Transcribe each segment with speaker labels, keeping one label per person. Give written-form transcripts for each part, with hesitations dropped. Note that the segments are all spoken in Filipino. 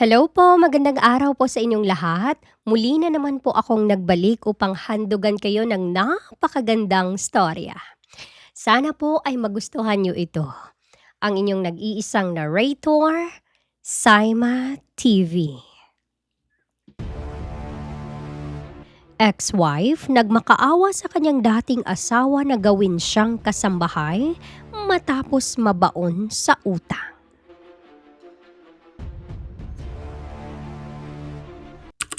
Speaker 1: Hello po, magandang araw po sa inyong lahat. Muli na naman po akong nagbalik upang handugan kayo ng napakagandang storya. Sana po ay magustuhan niyo ito. Ang inyong nag-iisang narrator, Saima TV. Ex-wife nagmakaawa sa kanyang dating asawa na gawin siyang kasambahay matapos mabaon sa utang.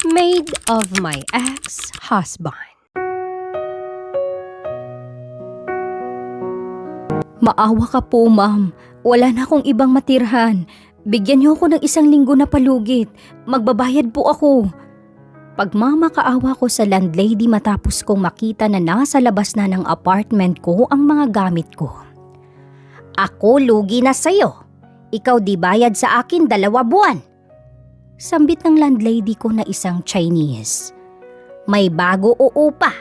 Speaker 1: Maid of my ex-husband.
Speaker 2: Maawa ka po, ma'am. Wala na akong ibang matirhan. Bigyan niyo ako ng 1 linggo na palugit. Magbabayad po ako. Pagmamakaawa ko sa landlady matapos kong makita na nasa labas na ng apartment ko ang mga gamit ko. Ako lugi na sa'yo. Ikaw di bayad sa akin 2 buwan. Sambit ng landlady ko na isang Chinese. May bago o upa.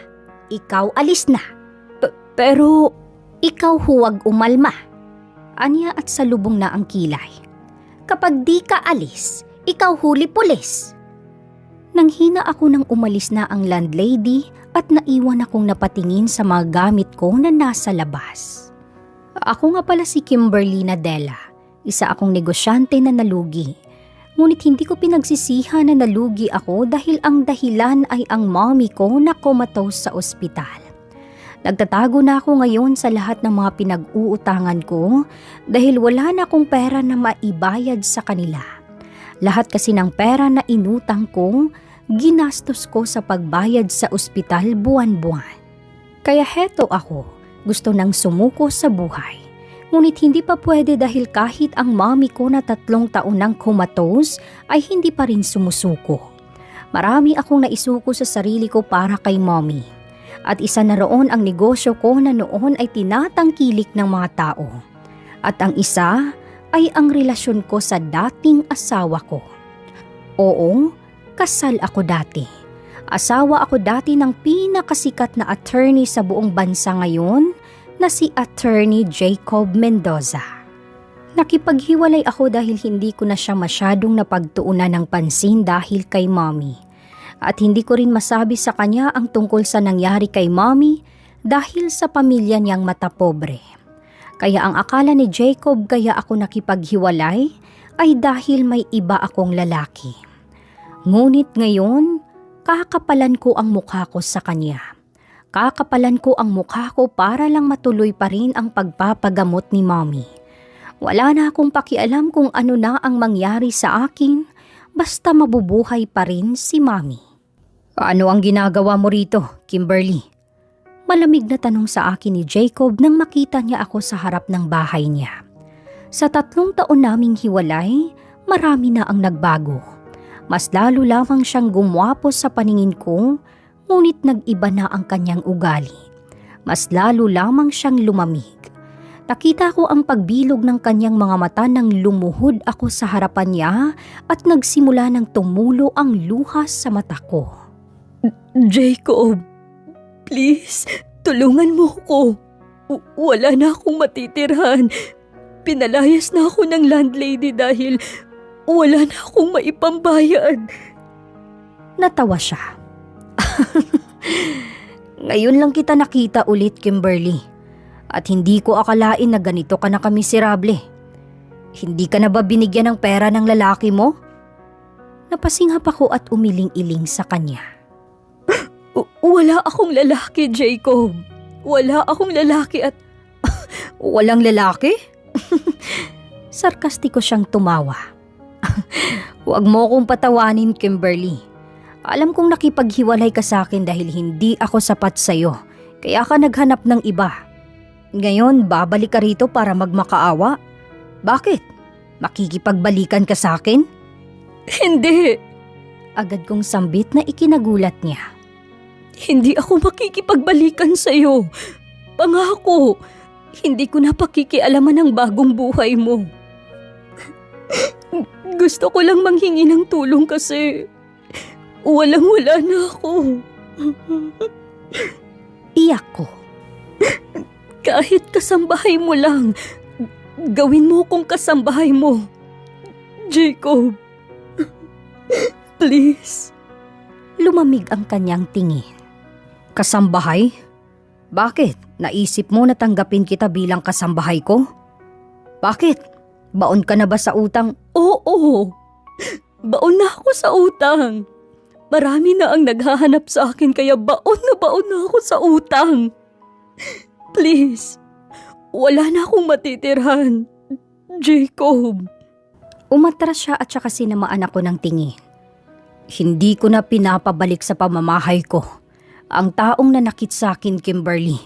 Speaker 2: Ikaw alis na. Pero ikaw huwag umalma. Anya at salubong na ang kilay. Kapag di ka alis, ikaw huli pulis. Nanghina ako nang umalis na ang landlady at naiwan akong napatingin sa mga gamit ko na nasa labas. Ako nga pala si Kimberly Nadella. Isa akong negosyante na nalugi. Ngunit hindi ko pinagsisihan na nalugi ako dahil ang dahilan ay ang mommy ko na comatose sa ospital. Nagtatago na ako ngayon sa lahat ng mga pinag-uutangan ko dahil wala na akong pera na maibayad sa kanila. Lahat kasi ng pera na inutang ko, ginastos ko sa pagbayad sa ospital buwan-buwan. Kaya heto ako, gusto nang sumuko sa buhay. Ngunit hindi pa pwede dahil kahit ang mommy ko na 3 taon nang comatose ay hindi pa rin sumusuko. Marami akong naisuko sa sarili ko para kay mommy. At isa na roon ang negosyo ko na noon ay tinatangkilik ng mga tao. At ang isa ay ang relasyon ko sa dating asawa ko. Oo, kasal ako dati. Asawa ako dati ng pinakasikat na attorney sa buong bansa ngayon na si Attorney Jacob Mendoza. Nakipaghiwalay ako dahil hindi ko na siya masyadong napagtuunan ng pansin dahil kay mommy. At hindi ko rin masabi sa kanya ang tungkol sa nangyari kay mommy dahil sa pamilya niyang matapobre. Kaya ang akala ni Jacob kaya ako nakipaghiwalay ay dahil may iba akong lalaki. Ngunit ngayon, kakapalan ko ang mukha ko sa kanya. Kakapalan ko ang mukha ko para lang matuloy pa rin ang pagpapagamot ni mommy. Wala na akong pakialam kung ano na ang mangyari sa akin, basta mabubuhay pa rin si mommy. Ano ang ginagawa mo rito, Kimberly? Malamig na tanong sa akin ni Jacob nang makita niya ako sa harap ng bahay niya. Sa 3 taon naming hiwalay, marami na ang nagbago. Mas lalo lamang siyang gumwapo sa paningin ko, ngunit nag-iba na ang kanyang ugali. Mas lalo lamang siyang lumamig. Nakita ko ang pagbilog ng kanyang mga mata nang lumuhod ako sa harapan niya at nagsimula ng tumulo ang luha sa mata ko. Jacob, please, tulungan mo ko. Wala na akong matitirhan. Pinalayas na ako ng landlady dahil wala na akong maipambayad. Natawa siya. Ngayon lang kita nakita ulit, Kimberly. At hindi ko akalain na ganito ka na kamiserable. Hindi ka na ba binigyan ng pera ng lalaki mo? Napasinghap ako at umiling-iling sa kanya. Wala akong lalaki, Jacob. Wala akong lalaki at... Walang lalaki? Sarkastiko siyang tumawa. Huwag mo akong patawanin, Kimberly. Alam kong nakipaghiwalay ka sa akin dahil hindi ako sapat sa'yo, kaya ka naghanap ng iba. Ngayon, babalik ka rito para magmakaawa? Bakit? Makikipagbalikan ka sa akin? Hindi! Agad kong sambit na ikinagulat niya. Hindi ako makikipagbalikan sa'yo. Pangako, hindi ko na pakikialaman ang bagong buhay mo. Gusto ko lang manghingi ng tulong kasi... Walang-wala na ako. Iyak ko. Kahit kasambahay mo lang, gawin mo kung kasambahay mo. Jacob, Please. Lumamig ang kanyang tingin. Kasambahay? Bakit? Naisip mo na tanggapin kita bilang kasambahay ko? Bakit? Baon ka na ba sa utang? Oo. Baon na ako sa utang. Marami na ang naghahanap sa akin kaya baon na ako sa utang. Please. Wala na akong matitirhan. Jacob. Umatras siya at saka sinamaan ako ng tingin. Hindi ko na pinapabalik sa pamamahay ko ang taong nanakit sa akin, Kimberly.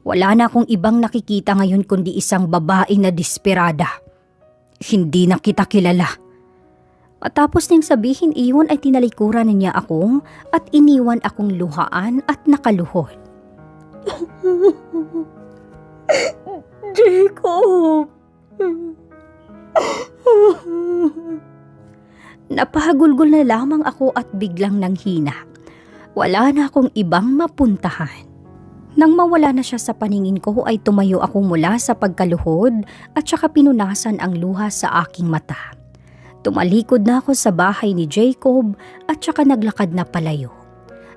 Speaker 2: Wala na akong ibang nakikita ngayon kundi isang babae na desperada. Hindi na kita kilala. Matapos niyang sabihin iyon ay tinalikuran niya ako at iniwan akong luhaan at nakaluhod. Jacob! Napahagulgol na lamang ako at biglang nanghina. Wala na akong ibang mapuntahan. Nang mawala na siya sa paningin ko ay tumayo ako mula sa pagkaluhod at saka pinunasan ang luha sa aking mata. Tumalikod na ako sa bahay ni Jacob at saka naglakad na palayo.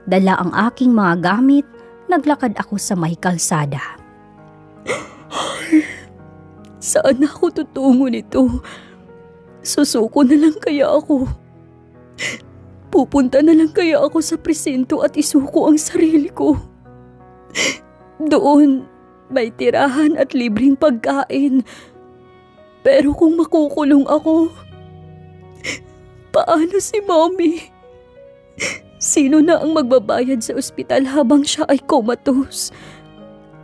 Speaker 2: Dala ang aking mga gamit, naglakad ako sa may kalsada. Saan ako tutungo nito? Susuko na lang kaya ako. Pupunta na lang kaya ako sa presinto at isuko ang sarili ko. Doon, may tirahan at libreng pagkain. Pero kung makukulong ako, paano si Mommy? Sino na ang magbabayad sa ospital habang siya ay comatose?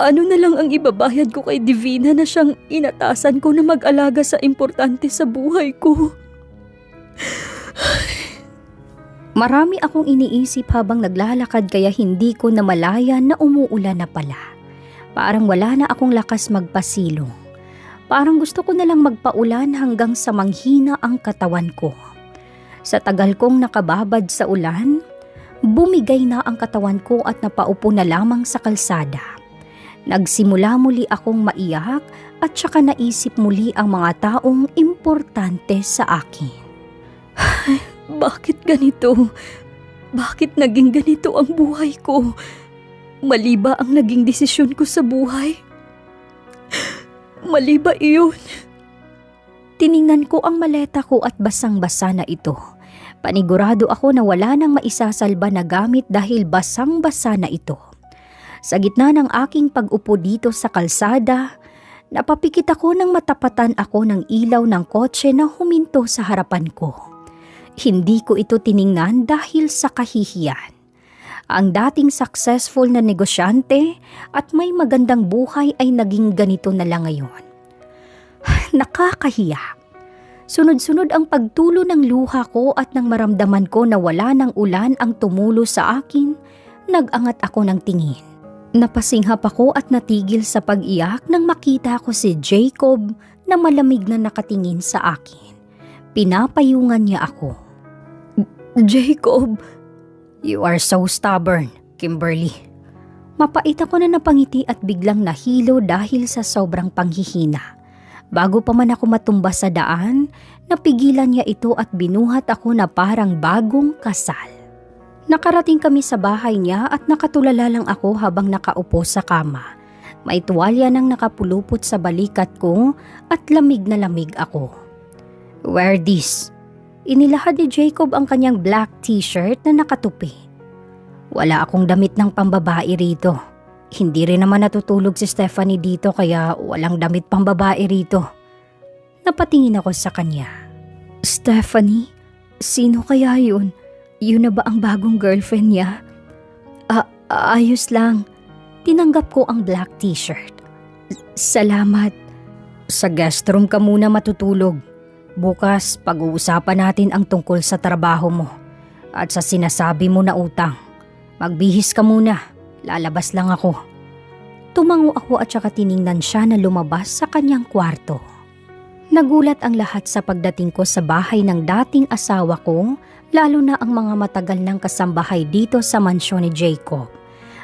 Speaker 2: Ano na lang ang ibabayad ko kay Divina na siyang inatasan ko na mag-alaga sa importante sa buhay ko? Marami akong iniisip habang naglalakad kaya hindi ko namalayan na umuulan na pala. Parang wala na akong lakas magpasilong. Parang gusto ko na lang magpaulan hanggang sa manghina ang katawan ko. Sa tagal kong nakababad sa ulan, bumigay na ang katawan ko at napaupo na lamang sa kalsada. Nagsimula muli akong maiyak at saka naisip muli ang mga taong importante sa akin. Bakit ganito? Bakit naging ganito ang buhay ko? Mali ba ang naging desisyon ko sa buhay? Mali ba iyon? Tiningnan ko ang maleta ko at basang-basa na ito. Panigurado ako na wala nang maisasalba na gamit dahil basang-basa na ito. Sa gitna ng aking pag-upo dito sa kalsada, napapikit ako nang matapatan ako ng ilaw ng kotse na huminto sa harapan ko. Hindi ko ito tiningnan dahil sa kahihiyan. Ang dating successful na negosyante at may magandang buhay ay naging ganito na lang ngayon. Nakakahiya. Sunod-sunod ang pagtulo ng luha ko at nang maramdaman ko na wala ng ulan ang tumulo sa akin, nag-angat ako ng tingin. Napasinghap ako at natigil sa pag-iyak nang makita ko si Jacob na malamig na nakatingin sa akin. Pinapayungan niya ako. Jacob, you are so stubborn, Kimberly. Mapait ako na napangiti at biglang nahilo dahil sa sobrang panghihina. Bago pa man ako matumba sa daan, napigilan niya ito at binuhat ako na parang bagong kasal. Nakarating kami sa bahay niya at nakatulala lang ako habang nakaupo sa kama. May tuwalya nang nakapulupot sa balikat ko at lamig na lamig ako. Wear this. Inilahad ni Jacob ang kanyang black t-shirt na nakatupi. Wala akong damit ng pambabae rito. Hindi rin naman natutulog si Stephanie dito kaya walang damit pambabae rito. Napatingin ako sa kanya. Stephanie? Sino kaya yun? Yun na ba ang bagong girlfriend niya? Ayos lang. Tinanggap ko ang black t-shirt. Salamat. Sa guest room ka muna matutulog. Bukas pag-uusapan natin ang tungkol sa trabaho mo at sa sinasabi mo na utang. Magbihis ka muna. Lalabas lang ako. Tumango ako at saka tiningnan siya na lumabas sa kanyang kwarto. Nagulat ang lahat sa pagdating ko sa bahay ng dating asawa ko, lalo na ang mga matagal ng kasambahay dito sa mansyon ni Jacob.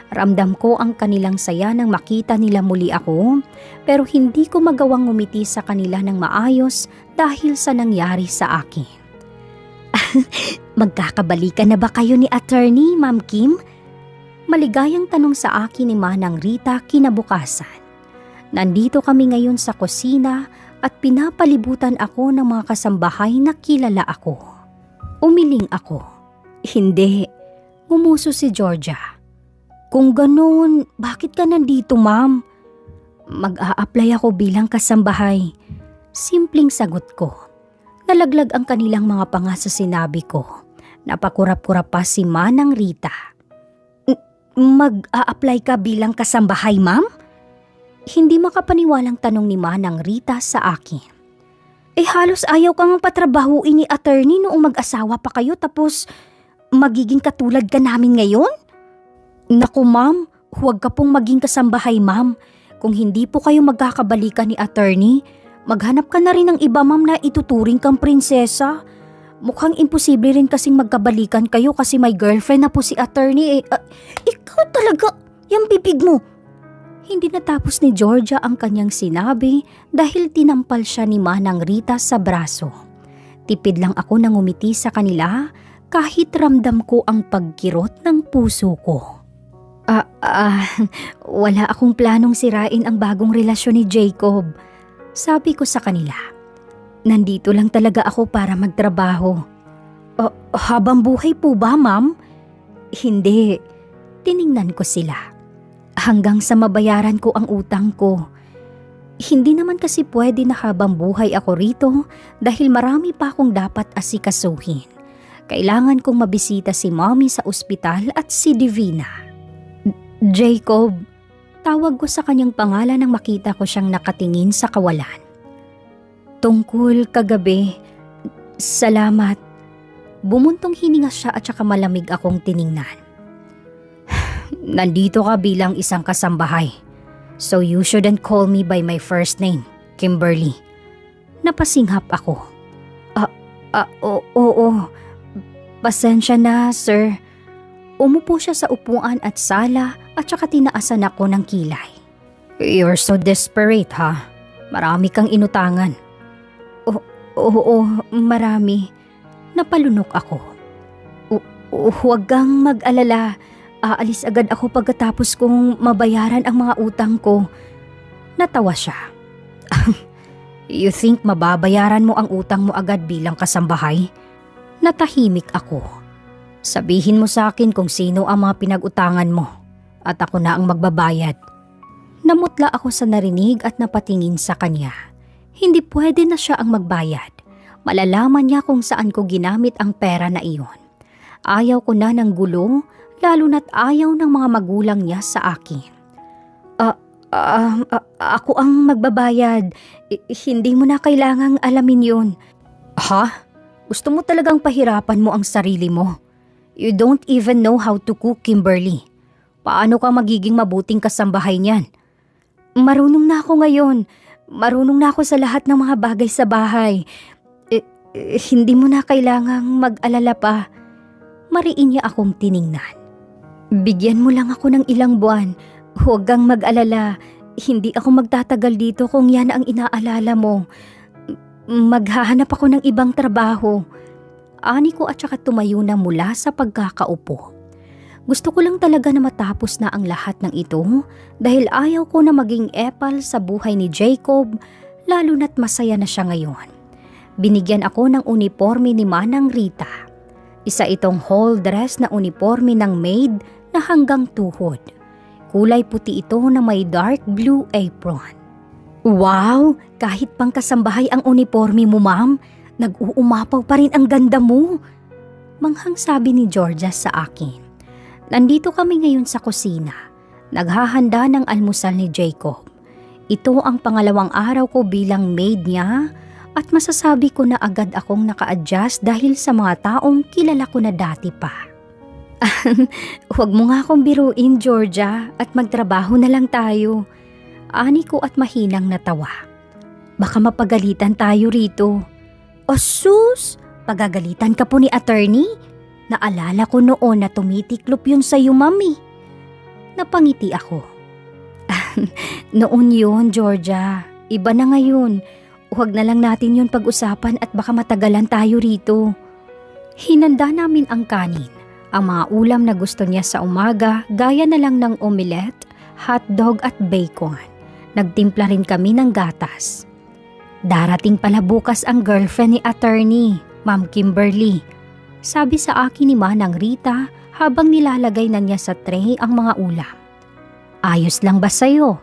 Speaker 2: Ramdam ko ang kanilang saya nang makita nila muli ako, pero hindi ko magawang ngumiti sa kanila ng maayos dahil sa nangyari sa akin. Magkakabalikan na ba kayo ni attorney, Ma'am Kim? Maligayang tanong sa akin ni Manang Rita kinabukasan. Nandito kami ngayon sa kusina at pinapalibutan ako ng mga kasambahay na kilala ako. Umiling ako. Hindi. Ngumuso si Georgia. Kung ganoon, bakit ka nandito, ma'am? Mag-a-apply ako bilang kasambahay. Simpleng sagot ko. Nalaglag ang kanilang mga panga sa sinabi ko. Napakurap-kurap pa si Manang Rita. Mag-a-apply ka bilang kasambahay, ma'am? Hindi makapaniwalang tanong ni Manang Rita sa akin. Halos ayaw kang patrabahuin ni attorney noong mag-asawa pa kayo tapos magiging katulad ka namin ngayon? Naku ma'am, huwag ka pong maging kasambahay ma'am. Kung hindi po kayo magkakabalikan ni attorney, maghanap ka na rin ng iba ma'am na ituturing kang prinsesa. Mukhang imposible rin kasing magkabalikan kayo kasi may girlfriend na po si attorney ikaw talaga, yung bibig mo. Hindi natapos ni Georgia ang kanyang sinabi dahil tinampal siya ni Manang Rita sa braso. Tipid lang ako nang ngumiti sa kanila kahit ramdam ko ang pagkirot ng puso ko. Wala akong planong sirain ang bagong relasyon ni Jacob. Sabi ko sa kanila. Nandito lang talaga ako para magtrabaho. Habang buhay po ba, ma'am? Hindi. Tiningnan ko sila. Hanggang sa mabayaran ko ang utang ko. Hindi naman kasi pwede na habang buhay ako rito dahil marami pa akong dapat asikasuhin. Kailangan kong mabisita si mommy sa ospital at si Divina. Jacob, tawag ko sa kanyang pangalan nang makita ko siyang nakatingin sa kawalan. Tungkol kagabi, salamat. Bumuntong hininga siya at saka malamig akong tiningnan. Nandito ka bilang isang kasambahay. So you shouldn't call me by my first name, Kimberly. Napasinghap ako. Oo. Pasensya na, sir. Umupo siya sa upuan at sala at saka tinaasan ako ng kilay. You're so desperate, ha? Marami kang inutangan. Oo, marami. Napalunok ako. Huwag kang mag-alala. Aalis agad ako pagkatapos kong mabayaran ang mga utang ko. Natawa siya. You think mababayaran mo ang utang mo agad bilang kasambahay? Natahimik ako. Sabihin mo sa akin kung sino ang mga pinag-utangan mo at ako na ang magbabayad. Namutla ako sa narinig at napatingin sa kanya. Hindi pwede na siya ang magbayad. Malalaman niya kung saan ko ginamit ang pera na iyon. Ayaw ko na ng gulo, lalo na't ayaw ng mga magulang niya sa akin. Ako ang magbabayad. Hindi mo na kailangang alamin yun. Ha? Gusto mo talagang pahirapan mo ang sarili mo? You don't even know how to cook, Kimberly. Paano ka magiging mabuting kasambahay niyan? Marunong na ako ngayon. Marunong na ako sa lahat ng mga bagay sa bahay. Hindi mo na kailangang mag-alala pa. Mariin niya akong tiningnan. Bigyan mo lang ako ng ilang buwan. Huwag kang mag-alala. Hindi ako magtatagal dito kung yan ang inaalala mo. Maghahanap ako ng ibang trabaho. Ani ko at saka tumayo na mula sa pagkakaupo. Gusto ko lang talaga na matapos na ang lahat ng ito dahil ayaw ko na maging epal sa buhay ni Jacob, lalo na't masaya na siya ngayon. Binigyan ako ng uniforme ni Manang Rita. Isa itong whole dress na uniforme ng maid na hanggang tuhod. Kulay puti ito na may dark blue apron. Wow! Kahit pang kasambahay ang uniforme mo, ma'am, nag-uumapaw pa rin ang ganda mo. Manghang sabi ni Georgia sa akin. Nandito kami ngayon sa kusina. Naghahanda ng almusal ni Jacob. Ito ang pangalawang araw ko bilang maid niya at masasabi ko na agad akong naka-adjust dahil sa mga taong kilala ko na dati pa. Huwag mo nga akong biruin, Georgia, at magtrabaho na lang tayo. Ani ko at mahinang natawa. Baka mapagalitan tayo rito. Sus! Pagagalitan ka po ni attorney? Naalala ko noon na tumitiklop yun sa'yo, mami. Napangiti ako. Noon yun, Georgia. Iba na ngayon. Huwag na lang natin yun pag-usapan at baka matagalan tayo rito. Hinanda namin ang kanin. Ang mga ulam na gusto niya sa umaga gaya na lang ng omelette, hotdog at bacon. Nagtimpla rin kami ng gatas. Darating pala bukas ang girlfriend ni attorney, Ma'am Kimberly. Sabi sa akin ni Manang Rita habang nilalagay na niya sa tray ang mga ulam. Ayos lang ba sa'yo?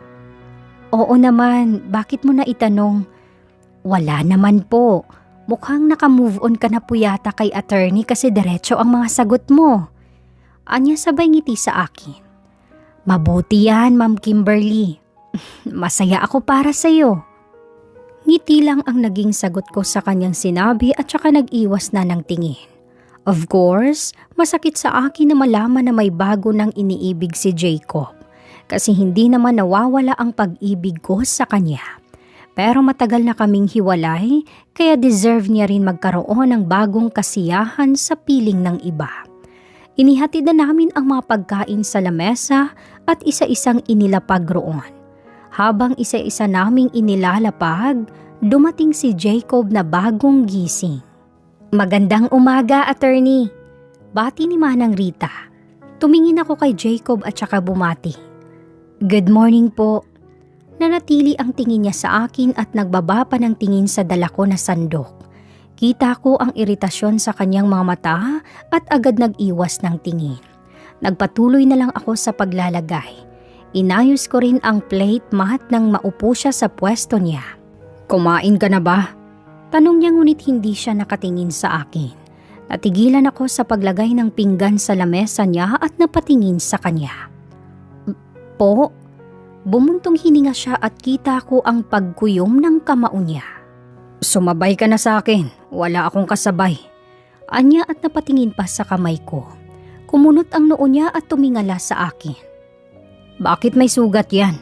Speaker 2: Oo naman, bakit mo na itanong? Wala naman po. Mukhang naka-move on ka na po yata kay attorney kasi diretso ang mga sagot mo. Anya sabay ngiti sa akin. Mabuti yan, Ma'am Kimberly. Masaya ako para sa'yo. Ngiti lang ang naging sagot ko sa kanyang sinabi at saka nag-iwas na ng tingin. Of course, masakit sa akin na malaman na may bago nang iniibig si Jacob. Kasi hindi naman nawawala ang pag-ibig ko sa kanya. Pero matagal na kaming hiwalay, kaya deserve niya rin magkaroon ng bagong kasiyahan sa piling ng iba. Inihatid na namin ang mga pagkain sa lamesa at isa-isang inilapag roon. Habang isa-isa naming inilalapag, dumating si Jacob na bagong gising. Magandang umaga, attorney. Bati ni Manang Rita. Tumingin ako kay Jacob at saka bumati. Good morning po. Nanatili ang tingin niya sa akin at nagbaba pa ng tingin sa dala ko na sandok. Kita ko ang iritasyon sa kanyang mga mata at agad nag-iwas ng tingin. Nagpatuloy na lang ako sa paglalagay. Inayos ko rin ang plate mat nang maupo siya sa pwesto niya. Kumain ka na ba? Tanong niya ngunit hindi siya nakatingin sa akin. Natigilan ako sa paglagay ng pinggan sa lamesa niya at napatingin sa kanya. Po? Bumuntong hininga siya at kita ko ang pagkuyom ng kamao niya. Sumabay ka na sa akin, wala akong kasabay. Anya at napatingin pa sa kamay ko. Kumunot ang noo niya at tumingala sa akin. Bakit may sugat yan?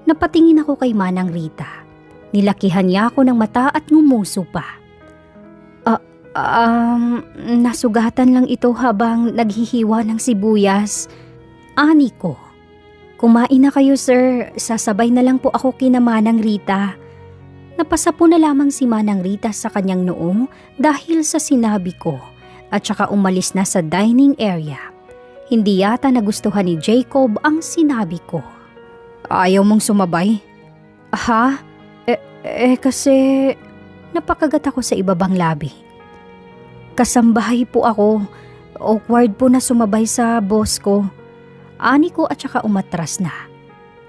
Speaker 2: Napatingin ako kay Manang Rita. Nilakihan niya ako ng mata at ngumuso pa. Nasugatan lang ito habang naghihiwa ng sibuyas. Ani ko. Kumain na kayo sir, sasabay na lang po ako kina Manang Rita. Napasa po na lamang si Manang Rita sa kanyang noo dahil sa sinabi ko at saka umalis na sa dining area. Hindi yata nagustuhan ni Jacob ang sinabi ko. Ayaw mong sumabay? Ha? Kasi napakagat ako sa ibabang labi. Kasambahay po ako. Awkward po na sumabay sa boss ko. Ani ko at saka umatras na.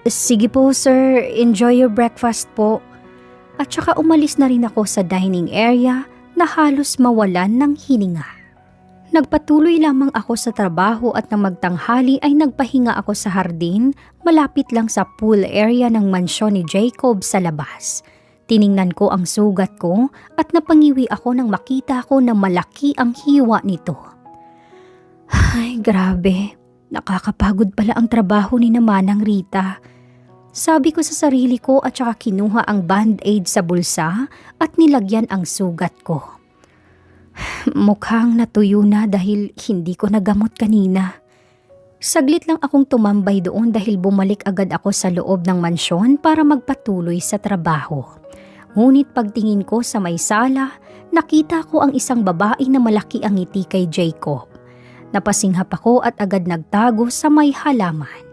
Speaker 2: Sige po sir, enjoy your breakfast po. At saka umalis na rin ako sa dining area na halos mawalan ng hininga. Nagpatuloy lamang ako sa trabaho at nang magtanghali ay nagpahinga ako sa hardin malapit lang sa pool area ng mansyon ni Jacob sa labas. Tiningnan ko ang sugat ko at napangiwi ako nang makita ko na malaki ang hiwa nito. Ay, grabe. Nakakapagod pala ang trabaho ni Manang Rita. Sabi ko sa sarili ko at saka kinuha ang band-aid sa bulsa at nilagyan ang sugat ko. Mukhang natuyo na dahil hindi ko nagamot kanina. Saglit lang akong tumambay doon dahil bumalik agad ako sa loob ng mansyon para magpatuloy sa trabaho. Ngunit pagtingin ko sa may sala, nakita ko ang isang babae na malaki ang ngiti kay Jacob. Napasinghap ako at agad nagtago sa may halaman.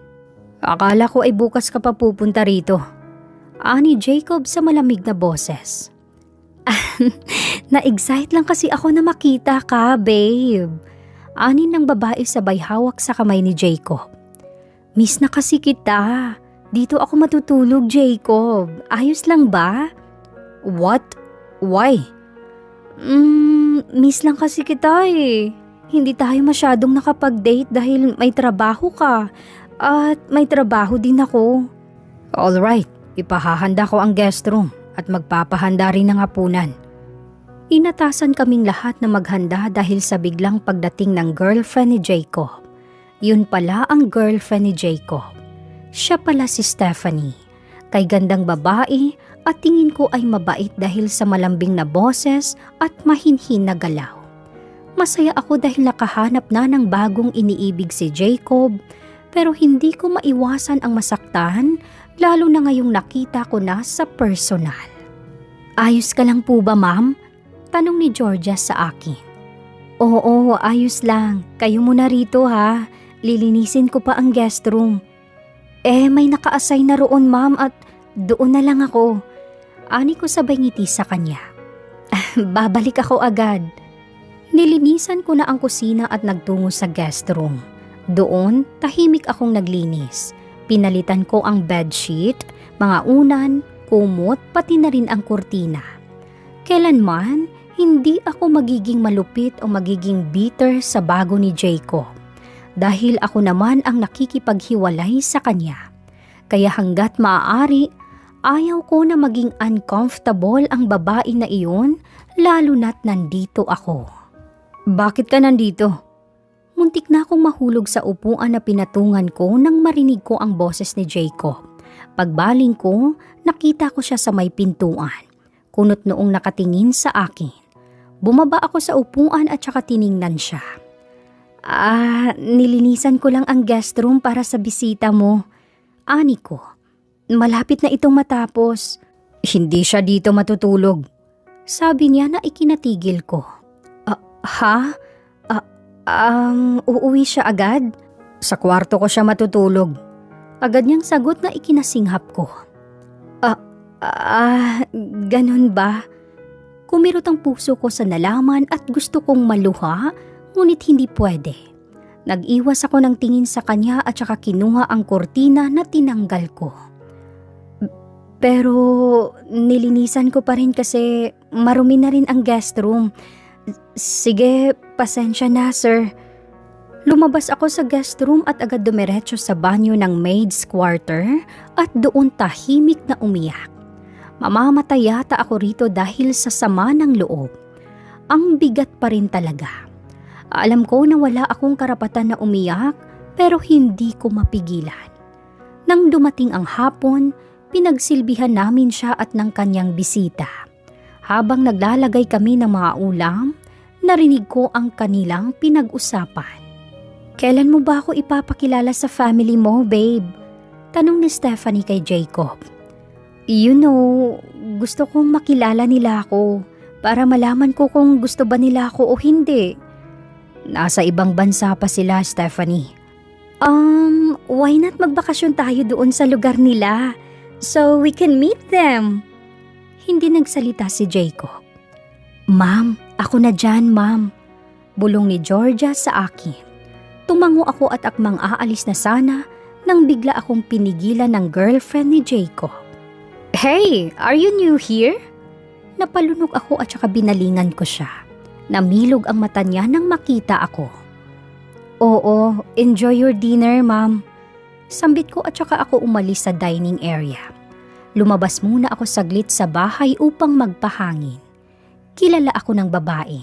Speaker 2: Akala ko ay bukas ka pa pupunta rito. Ani Jacob sa malamig na boses. Na-excite lang kasi ako na makita ka, babe. Ani ng babae sabay hawak sa kamay ni Jacob. Miss na kasi kita. Dito ako matutulog, Jacob. Ayos lang ba? What? Why? Miss lang kasi kita eh. Hindi tayo masyadong nakapag-date dahil may trabaho ka at may trabaho din ako. Alright, ipahahanda ko ang guest room at magpapahanda rin ng hapunan. Inatasan kaming lahat na maghanda dahil sa biglang pagdating ng girlfriend ni Jacob. Yun pala ang girlfriend ni Jacob. Siya pala si Stephanie. Kay gandang babae at tingin ko ay mabait dahil sa malambing na boses at mahinhin na galaw. Masaya ako dahil nakahanap na ng bagong iniibig si Jacob, pero hindi ko maiwasan ang masaktan lalo na ngayong nakita ko na sa personal. Ayos ka lang po ba, ma'am? Tanong ni Georgia sa akin. Oo, ayos lang. Kayo muna rito ha. Lilinisin ko pa ang guest room. May naka-assign na roon ma'am at doon na lang ako. Ani ko sabay ngiti sa kanya. Babalik ako agad. Nilinisan ko na ang kusina at nagtungo sa guest room. Doon, tahimik akong naglinis. Pinalitan ko ang bedsheet, mga unan, kumot, pati na rin ang kurtina. Kailanman, hindi ako magiging malupit o magiging bitter sa bago ni Jacob. Dahil ako naman ang nakikipaghiwalay sa kanya. Kaya hanggat maaari, ayaw ko na maging uncomfortable ang babae na iyon, lalo na't nandito ako. Bakit ka nandito? Muntik na akong mahulog sa upuan na pinatungan ko nang marinig ko ang boses ni Jacob. Pagbaling ko, nakita ko siya sa may pintuan. Kunot noong nakatingin sa akin. Bumaba ako sa upuan at saka tiningnan siya. Nilinisan ko lang ang guest room para sa bisita mo. Ani ko, malapit na itong matapos. Hindi siya dito matutulog. Sabi niya na ikinatigil ko. Uuwi siya agad? Sa kwarto ko siya matutulog. Agad niyang sagot na ikinasinghap ko. Ganun ba? Kumirot ang puso ko sa nalaman at gusto kong maluha, ngunit hindi pwede. Nag-iwas ako ng tingin sa kanya at saka kinuha ang kurtina na tinanggal ko. Pero nilinisan ko pa rin kasi marumi na rin ang guest room. Sige, pasensya na sir. Lumabas ako sa guest room at agad dumiretso sa banyo ng maid's quarter at doon tahimik na umiyak. Mamamatay yata ako rito dahil sa sama ng loob. Ang bigat pa rin talaga. Alam ko na wala akong karapatan na umiyak pero hindi ko mapigilan. Nang dumating ang hapon, pinagsilbihan namin siya at ng kanyang bisita. Habang naglalagay kami ng mga ulam, narinig ko ang kanilang pinag-usapan. Kailan mo ba ako ipapakilala sa family mo, babe? Tanong ni Stephanie kay Jacob. You know, gusto kong makilala nila ako para malaman ko kung gusto ba nila ako o hindi. Nasa ibang bansa pa sila, Stephanie. Why not magbakasyon tayo doon sa lugar nila so we can meet them? Hindi nagsalita si Jacob. Ma'am, ako na dyan, ma'am. Bulong ni Georgia sa akin. Tumango ako at akmang aalis na sana nang bigla akong pinigilan ng girlfriend ni Jacob. Hey, are you new here? Napalunok ako at saka binalingan ko siya. Namilog ang mata niya nang makita ako. Oo, enjoy your dinner, ma'am. Sambit ko at saka ako umalis sa dining area. Lumabas muna ako saglit sa bahay upang magpahangin. Kilala ako ng babae.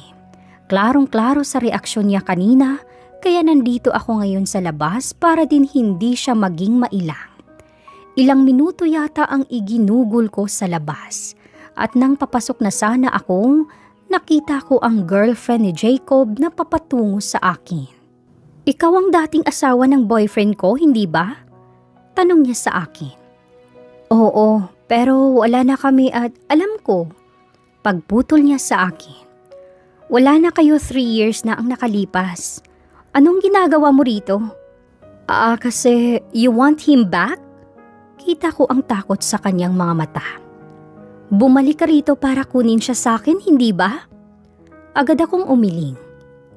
Speaker 2: Klarong-klaro sa reaksyon niya kanina, kaya nandito ako ngayon sa labas para din hindi siya maging mailang. Ilang minuto yata ang iginugol ko sa labas at nang papasok na sana ako, nakita ko ang girlfriend ni Jacob na papatungo sa akin. Ikaw ang dating asawa ng boyfriend ko, hindi ba? Tanong niya sa akin. Oo, pero wala na kami at alam ko. Pagputol niya sa akin. Wala na kayo 3 years na ang nakalipas. Anong ginagawa mo rito? Kasi you want him back? Kita ko ang takot sa kanyang mga mata. Bumalik ka rito para kunin siya sa akin, hindi ba? Agad akong umiling.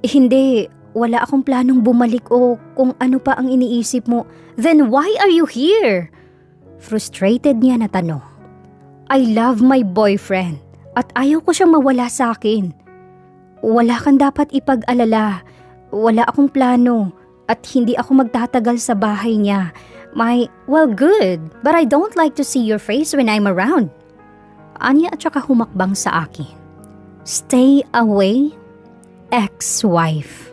Speaker 2: Hindi, wala akong planong bumalik o kung ano pa ang iniisip mo. Then why are you here? Frustrated niya na tanong. I love my boyfriend at ayaw ko siyang mawala sa akin. Wala kang dapat ipag-alala. Wala akong plano at hindi ako magtatagal sa bahay niya. Well, good, but I don't like to see your face when I'm around. Anya at saka humakbang sa akin. Stay away, ex-wife.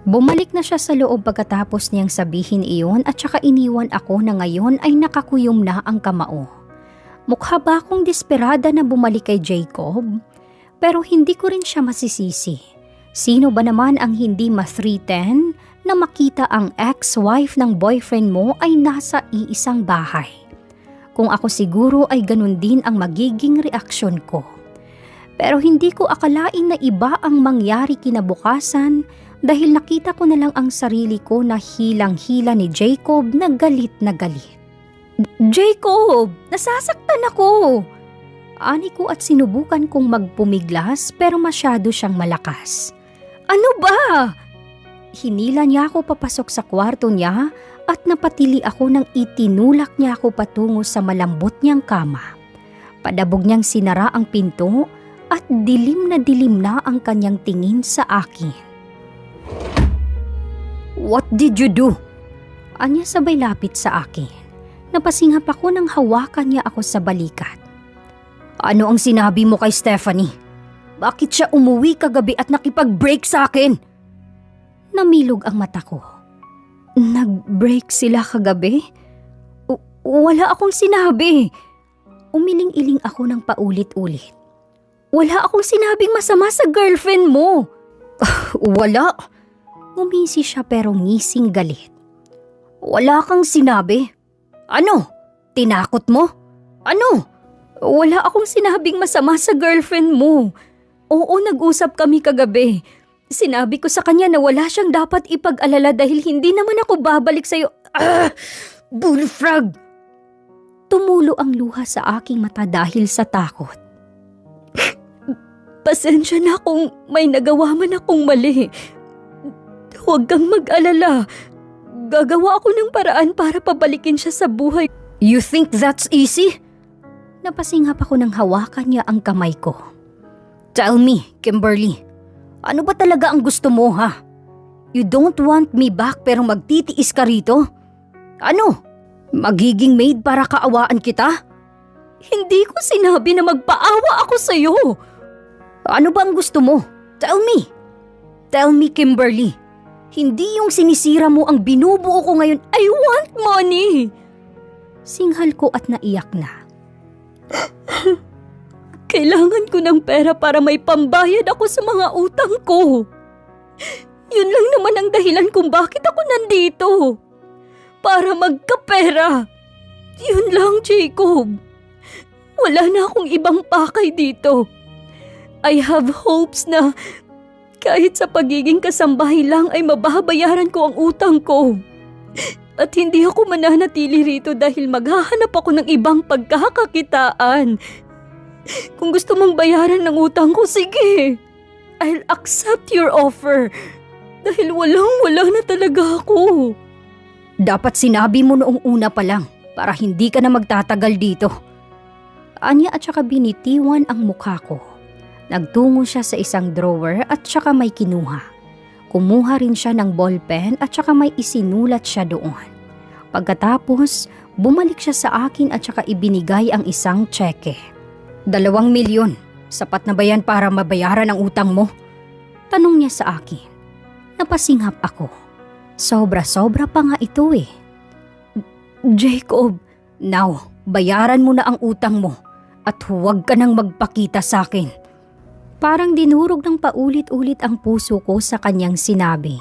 Speaker 2: Bumalik na siya sa loob pagkatapos niyang sabihin iyon at saka iniwan ako na ngayon ay nakakuyom na ang kamao. Mukha ba akong desperada na bumalik kay Jacob? Pero hindi ko rin siya masisisi. Sino ba naman ang hindi ma-310 na makita ang ex-wife ng boyfriend mo ay nasa iisang bahay? Kung ako siguro ay ganun din ang magiging reaksyon ko. Pero hindi ko akalain na iba ang mangyari kinabukasan dahil nakita ko na lang ang sarili ko na hilang-hila ni Jacob na galit na galit. Jacob! Nasasaktan ako! Ani ko at sinubukan kong magpumiglas pero masyado siyang malakas. Ano ba? Hinila niya ako papasok sa kwarto niya at napatili ako nang itinulak niya ako patungo sa malambot niyang kama. Padabog niyang sinara ang pinto at dilim na ang kanyang tingin sa akin. What did you do? Anya sabay lapit sa akin. Napasingap ako nang hawakan niya ako sa balikat. Ano ang sinabi mo kay Stephanie? Bakit siya umuwi kagabi at nakipag-break sa akin? Namilog ang mata ko. Nag-break sila kagabi? Wala akong sinabi. Umiling-iling ako ng paulit-ulit. Wala akong sinabing masama sa girlfriend mo. Wala. Ngumisi siya pero ngising galit. Wala kang sinabi. Ano? Tinakot mo? Ano? Wala akong sinabing masama sa girlfriend mo. Oo, nag-usap kami kagabi. Sinabi ko sa kanya na wala siyang dapat ipag-alala dahil hindi naman ako babalik sa'yo. Bullfrog! Tumulo ang luha sa aking mata dahil sa takot. Pasensya na kung may nagawa man akong mali. Huwag kang mag-alala. Gagawa ako ng paraan para pabalikin siya sa buhay. You think that's easy? Napasingap ako nang hawakan niya ang kamay ko. Tell me, Kimberly, ano ba talaga ang gusto mo ha? You don't want me back pero magtitiis ka rito? Ano? Magiging maid para kaawaan kita? Hindi ko sinabi na magpaawa ako sa'yo. Ano ba ang gusto mo? Tell me. Tell me, Kimberly. Hindi yung sinisira mo ang binubuo ko ngayon. I want money! Singhal ko at naiyak na. Kailangan ko ng pera para may pambayad ako sa mga utang ko. Yun lang naman ang dahilan kung bakit ako nandito. Para magkapera. Yun lang, Jacob. Wala na akong ibang pakay dito. I have hopes na kahit sa pagiging kasambahay lang ay mababayaran ko ang utang ko. At hindi ako mananatili rito dahil maghahanap ako ng ibang pagkakakitaan. Kung gusto mong bayaran ng utang ko, sige. I'll accept your offer. Dahil walang-wala na talaga ako. Dapat sinabi mo noong una pa lang para hindi ka na magtatagal dito. Anya at saka binitiwan ang mukha ko. Nagtungo siya sa isang drawer at saka may kinuha. Kumuha rin siya ng ballpen at saka may isinulat siya doon. Pagkatapos, bumalik siya sa akin at saka ibinigay ang isang tseke. 2 milyon. Sapat na ba yan para mabayaran ang utang mo? Tanong niya sa akin. Napasinghap ako. Sobra-sobra pa nga ito eh. Jacob, now, bayaran mo na ang utang mo at huwag ka nang magpakita sa akin. Parang dinurog ng paulit-ulit ang puso ko sa kanyang sinabi.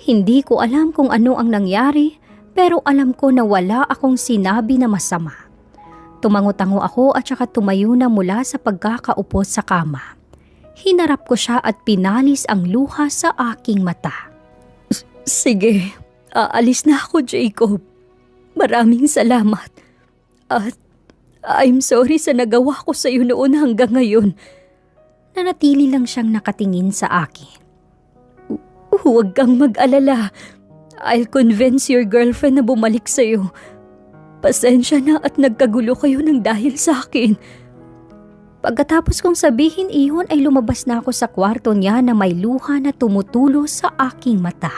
Speaker 2: Hindi ko alam kung ano ang nangyari pero alam ko na wala akong sinabi na masama. Tumango-tango ako at saka tumayo na mula sa pagkakaupo sa kama. Hinarap ko siya at pinalis ang luha sa aking mata. Sige, aalis na ako, Jacob. Maraming salamat. At I'm sorry sa nagawa ko sa iyo noon hanggang ngayon. Nanatili lang siyang nakatingin sa akin. Huwag kang mag-alala. I'll convince your girlfriend na bumalik sa iyo. Pasensya na at nagkagulo kayo ng dahil sa akin. Pagkatapos kong sabihin iyon ay lumabas na ako sa kwarto niya na may luha na tumutulo sa aking mata.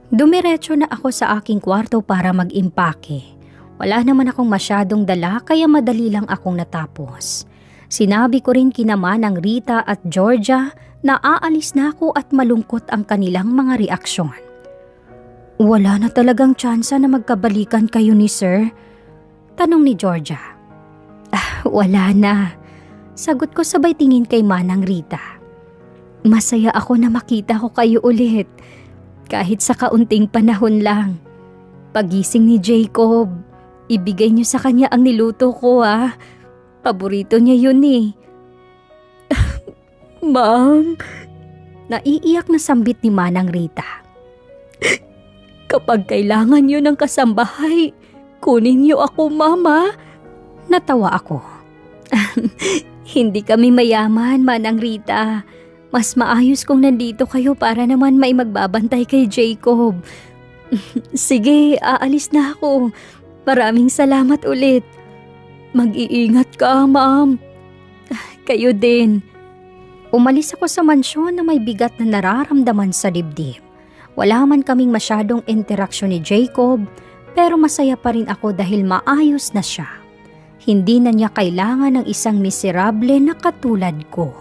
Speaker 2: Dumiretso na ako sa aking kwarto para mag-impake. Wala naman akong masyadong dala kaya madali lang akong natapos. Sinabi ko rin kina Manang Rita at Georgia na aalis na ako at malungkot ang kanilang mga reaksyon. Wala na talagang tsansa na magkabalikan kayo ni Sir? Tanong ni Georgia. Wala na. Sagot ko sabay tingin kay Manang Rita. Masaya ako na makita ko kayo ulit. Kahit sa kaunting panahon lang. Pagising ni Jacob, ibigay niyo sa kanya ang niluto ko ha. Paborito niya yun eh. Ma'am, naiiyak na sambit ni Manang Rita. Kapag kailangan niyo ng kasambahay, kunin niyo ako, Mama. Natawa ako. Hindi kami mayaman, Manang Rita. Mas maayos kung nandito kayo para naman may magbabantay kay Jacob. Sige, aalis na ako. Maraming salamat ulit. Mag-iingat ka, Ma'am. Kayo din. Umalis ako sa mansyon na may bigat na nararamdaman sa dibdib. Wala man kaming masyadong interaksyon ni Jacob, pero masaya pa rin ako dahil maayos na siya. Hindi na niya kailangan ng isang miserable na katulad ko.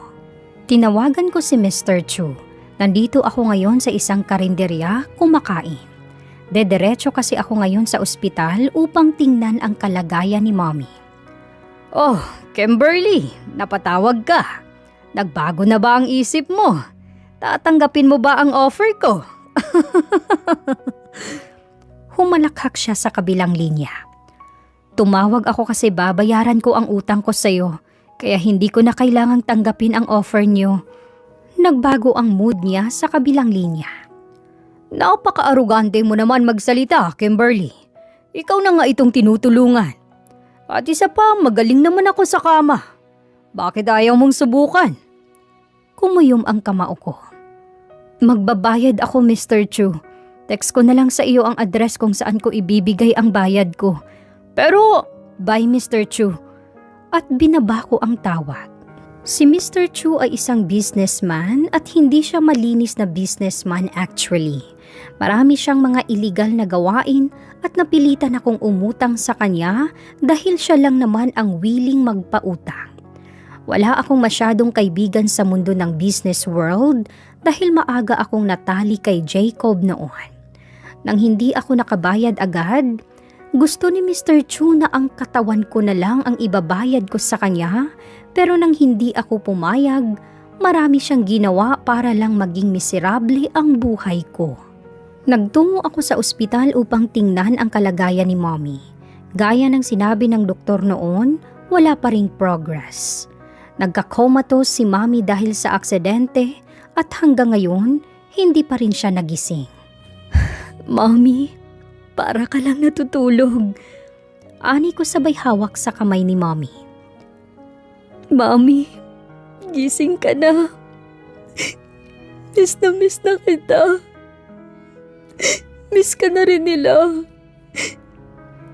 Speaker 2: Tinawagan ko si Mr. Chu. Nandito ako ngayon sa isang karinderya kumakain. Dediretso kasi ako ngayon sa ospital upang tingnan ang kalagayan ni Mommy. Oh, Kimberly, napatawag ka. Nagbago na ba ang isip mo? Tatanggapin mo ba ang offer ko? Humalakhak siya sa kabilang linya. Tumawag ako kasi babayaran ko ang utang ko sa'yo, kaya hindi ko na kailangang tanggapin ang offer niyo. Nagbago ang mood niya sa kabilang linya. Napaka-arugante mo naman magsalita, Kimberly. Ikaw na nga itong tinutulungan. At isa pa, magaling naman ako sa kama. Bakit ayaw mong subukan? Kumuyom ang kamao ko. Magbabayad ako, Mr. Chu. Text ko na lang sa iyo ang address kung saan ko ibibigay ang bayad ko. Pero, bye Mr. Chu. At binaba ko ang tawag. Si Mr. Chu ay isang businessman at hindi siya malinis na businessman actually. Marami siyang mga illegal na gawain at napilitan akong umutang sa kanya dahil siya lang naman ang willing magpautang. Wala akong masyadong kaibigan sa mundo ng business world dahil maaga akong natali kay Jacob noon. Nang hindi ako nakabayad agad, gusto ni Mr. Chu na ang katawan ko na lang ang ibabayad ko sa kanya, pero nang hindi ako pumayag, marami siyang ginawa para lang maging miserable ang buhay ko. Nagtungo ako sa ospital upang tingnan ang kalagayan ni Mommy. Gaya ng sinabi ng doktor noon, wala pa ring progress. Nagka-comatose si Mommy dahil sa aksidente at hanggang ngayon, hindi pa rin siya nagising. Mommy, para ka lang natutulog. Ani ko sabay hawak sa kamay ni Mommy. Mommy, gising ka na. Miss na kita. Miss ka na rin nila.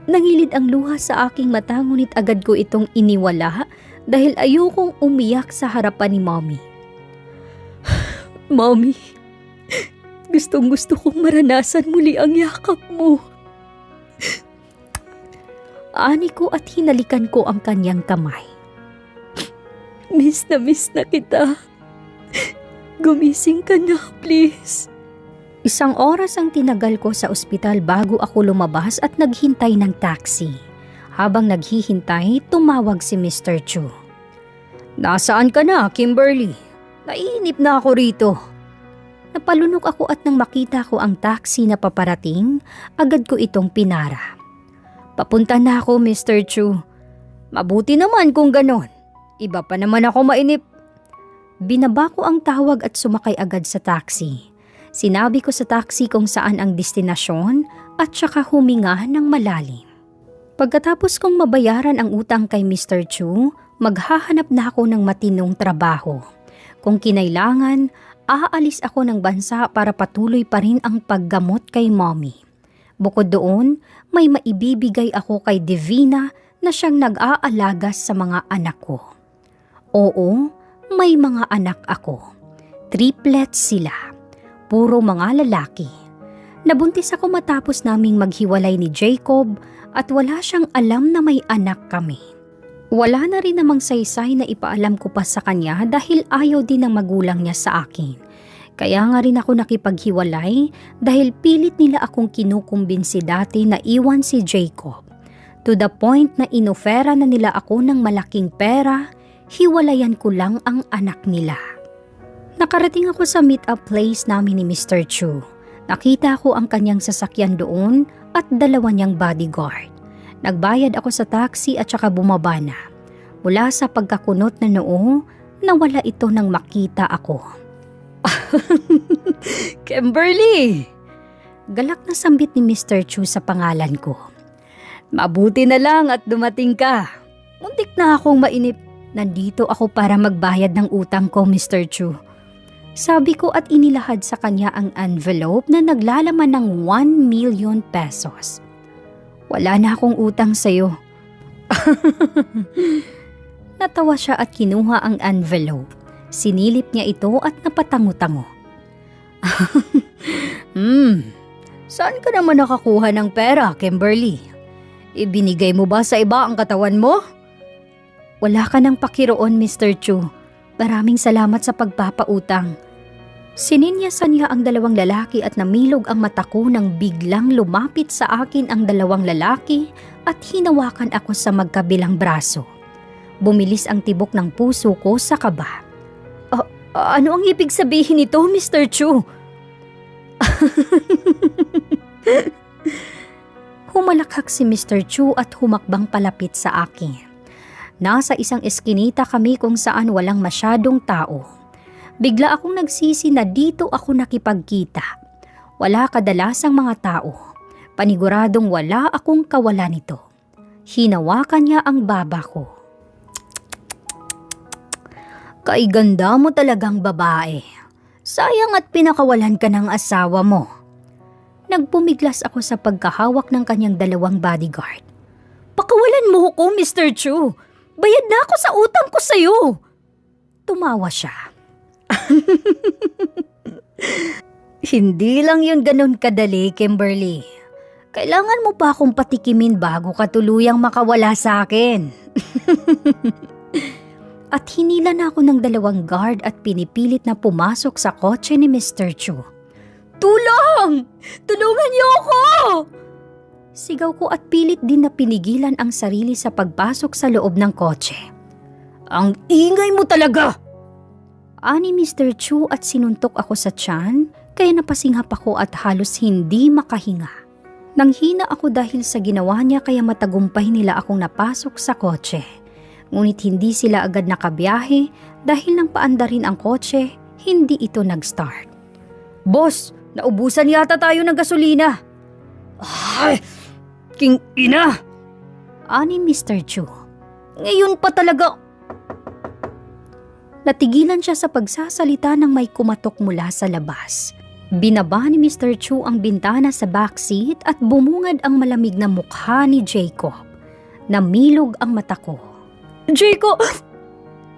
Speaker 2: Nangilid ang luha sa aking mata ngunit agad ko itong iniwala dahil ayokong umiyak sa harapan ni Mommy. Mommy, gustong-gusto kong maranasan muli ang yakap mo. Ani ko at hinalikan ko ang kanyang kamay. Miss na kita. Gumising ka na, please. Isang oras ang tinagal ko sa ospital bago ako lumabas at naghintay ng taxi. Habang naghihintay, tumawag si Mr. Chu. Nasaan ka na, Kimberly? Naiinip na ako rito. Napalunok ako at nang makita ko ang taxi na paparating, agad ko itong pinara. Papunta na ako, Mr. Chu. Mabuti naman kung ganon. Iba pa naman ako mainip. Binaba ko ang tawag at sumakay agad sa taxi. Sinabi ko sa taxi kung saan ang destinasyon at saka huminga ng malalim. Pagkatapos kong mabayaran ang utang kay Mr. Chu, maghahanap na ako ng matinong trabaho. Kung kinailangan, aalis ako ng bansa para patuloy pa rin ang paggamot kay Mommy. Bukod doon, may maibibigay ako kay Divina na siyang nag-aalaga sa mga anak ko. Oo, may mga anak ako. Triplets sila. Puro mga lalaki. Nabuntis ako matapos naming maghiwalay ni Jacob at wala siyang alam na may anak kami. Wala na rin namang saysay na ipaalam ko pa sa kanya dahil ayaw din ng magulang niya sa akin. Kaya nga rin ako nakipaghiwalay dahil pilit nila akong kinukumbinsi dati na iwan si Jacob. To the point na inofera na nila ako ng malaking pera, hiwalayan ko lang ang anak nila. Nakarating ako sa meet-up place namin ni Mr. Chu. Nakita ko ang kanyang sasakyan doon at dalawa niyang bodyguard. Nagbayad ako sa taxi at saka bumaba na. Mula sa pagkakunot na noo, Nawala ito nang makita ako. Kimberly! Galak na sambit ni Mr. Chu sa pangalan ko. Mabuti na lang at dumating ka. Muntik na akong mainip. Nandito ako para magbayad ng utang ko, Mr. Chu. Sabi ko at inilahad sa kanya ang envelope na naglalaman ng 1 million pesos. Wala na akong utang sa'yo. Natawa siya at kinuha ang envelope. Sinilip niya ito at napatango-tango. Saan ka naman nakakuha ng pera, Kimberly? Ibinigay mo ba sa iba ang katawan mo? Wala ka ng pakiroon, Mr. Chu. Maraming salamat sa pagpapautang. Sininyasan niya ang dalawang lalaki at namilog ang mata ko nang biglang lumapit sa akin ang dalawang lalaki at hinawakan ako sa magkabilang braso. Bumilis ang tibok ng puso ko sa kaba. Ano ang ibig sabihin nito, Mr. Chu? Humalakhak si Mr. Chu at humakbang palapit sa akin. Nasa isang eskinita kami kung saan walang masyadong tao. Bigla akong nagsisi na dito ako nakipagkita. Wala kadalasang mga tao. Paniguradong wala akong kawalan nito. Hinawakan niya ang baba ko. Kaiganda mo talagang babae. Sayang at pinakawalan ka ng asawa mo. Nagpumiglas ako sa pagkahawak ng kanyang dalawang bodyguard. Pakawalan mo ko, Mr. Chu. Bayad na ako sa utang ko sa'yo. Tumawa siya. Hindi lang yun ganun kadali, Kimberly. Kailangan mo pa akong patikimin bago ka tuluyang makawala sa akin. At hinila na ako ng dalawang guard at pinipilit na pumasok sa kotse ni Mr. Chu. Tulong! Tulungan niyo ako! Sigaw ko at pilit din na pinigilan ang sarili sa pagpasok sa loob ng kotse. Ang ingay mo talaga! Ani Mr. Chu at sinuntok ako sa tiyan, kaya napasinghap ako at halos hindi makahinga. Nanghina ako dahil sa ginawa niya kaya matagumpay nila akong napasok sa kotse. Ngunit hindi sila agad nakabiyahe dahil nang paandarin ang kotse, hindi ito nag-start. Boss, naubusan yata tayo ng gasolina. Ay, king ina! Ani Mr. Chu. Ngayon pa talaga. Natigilan siya sa pagsasalita nang may kumatok mula sa labas. Binaba ni Mr. Chu ang bintana sa backseat at bumungad ang malamig na mukha ni Jacob. Namilog ang mata ko. Jacob!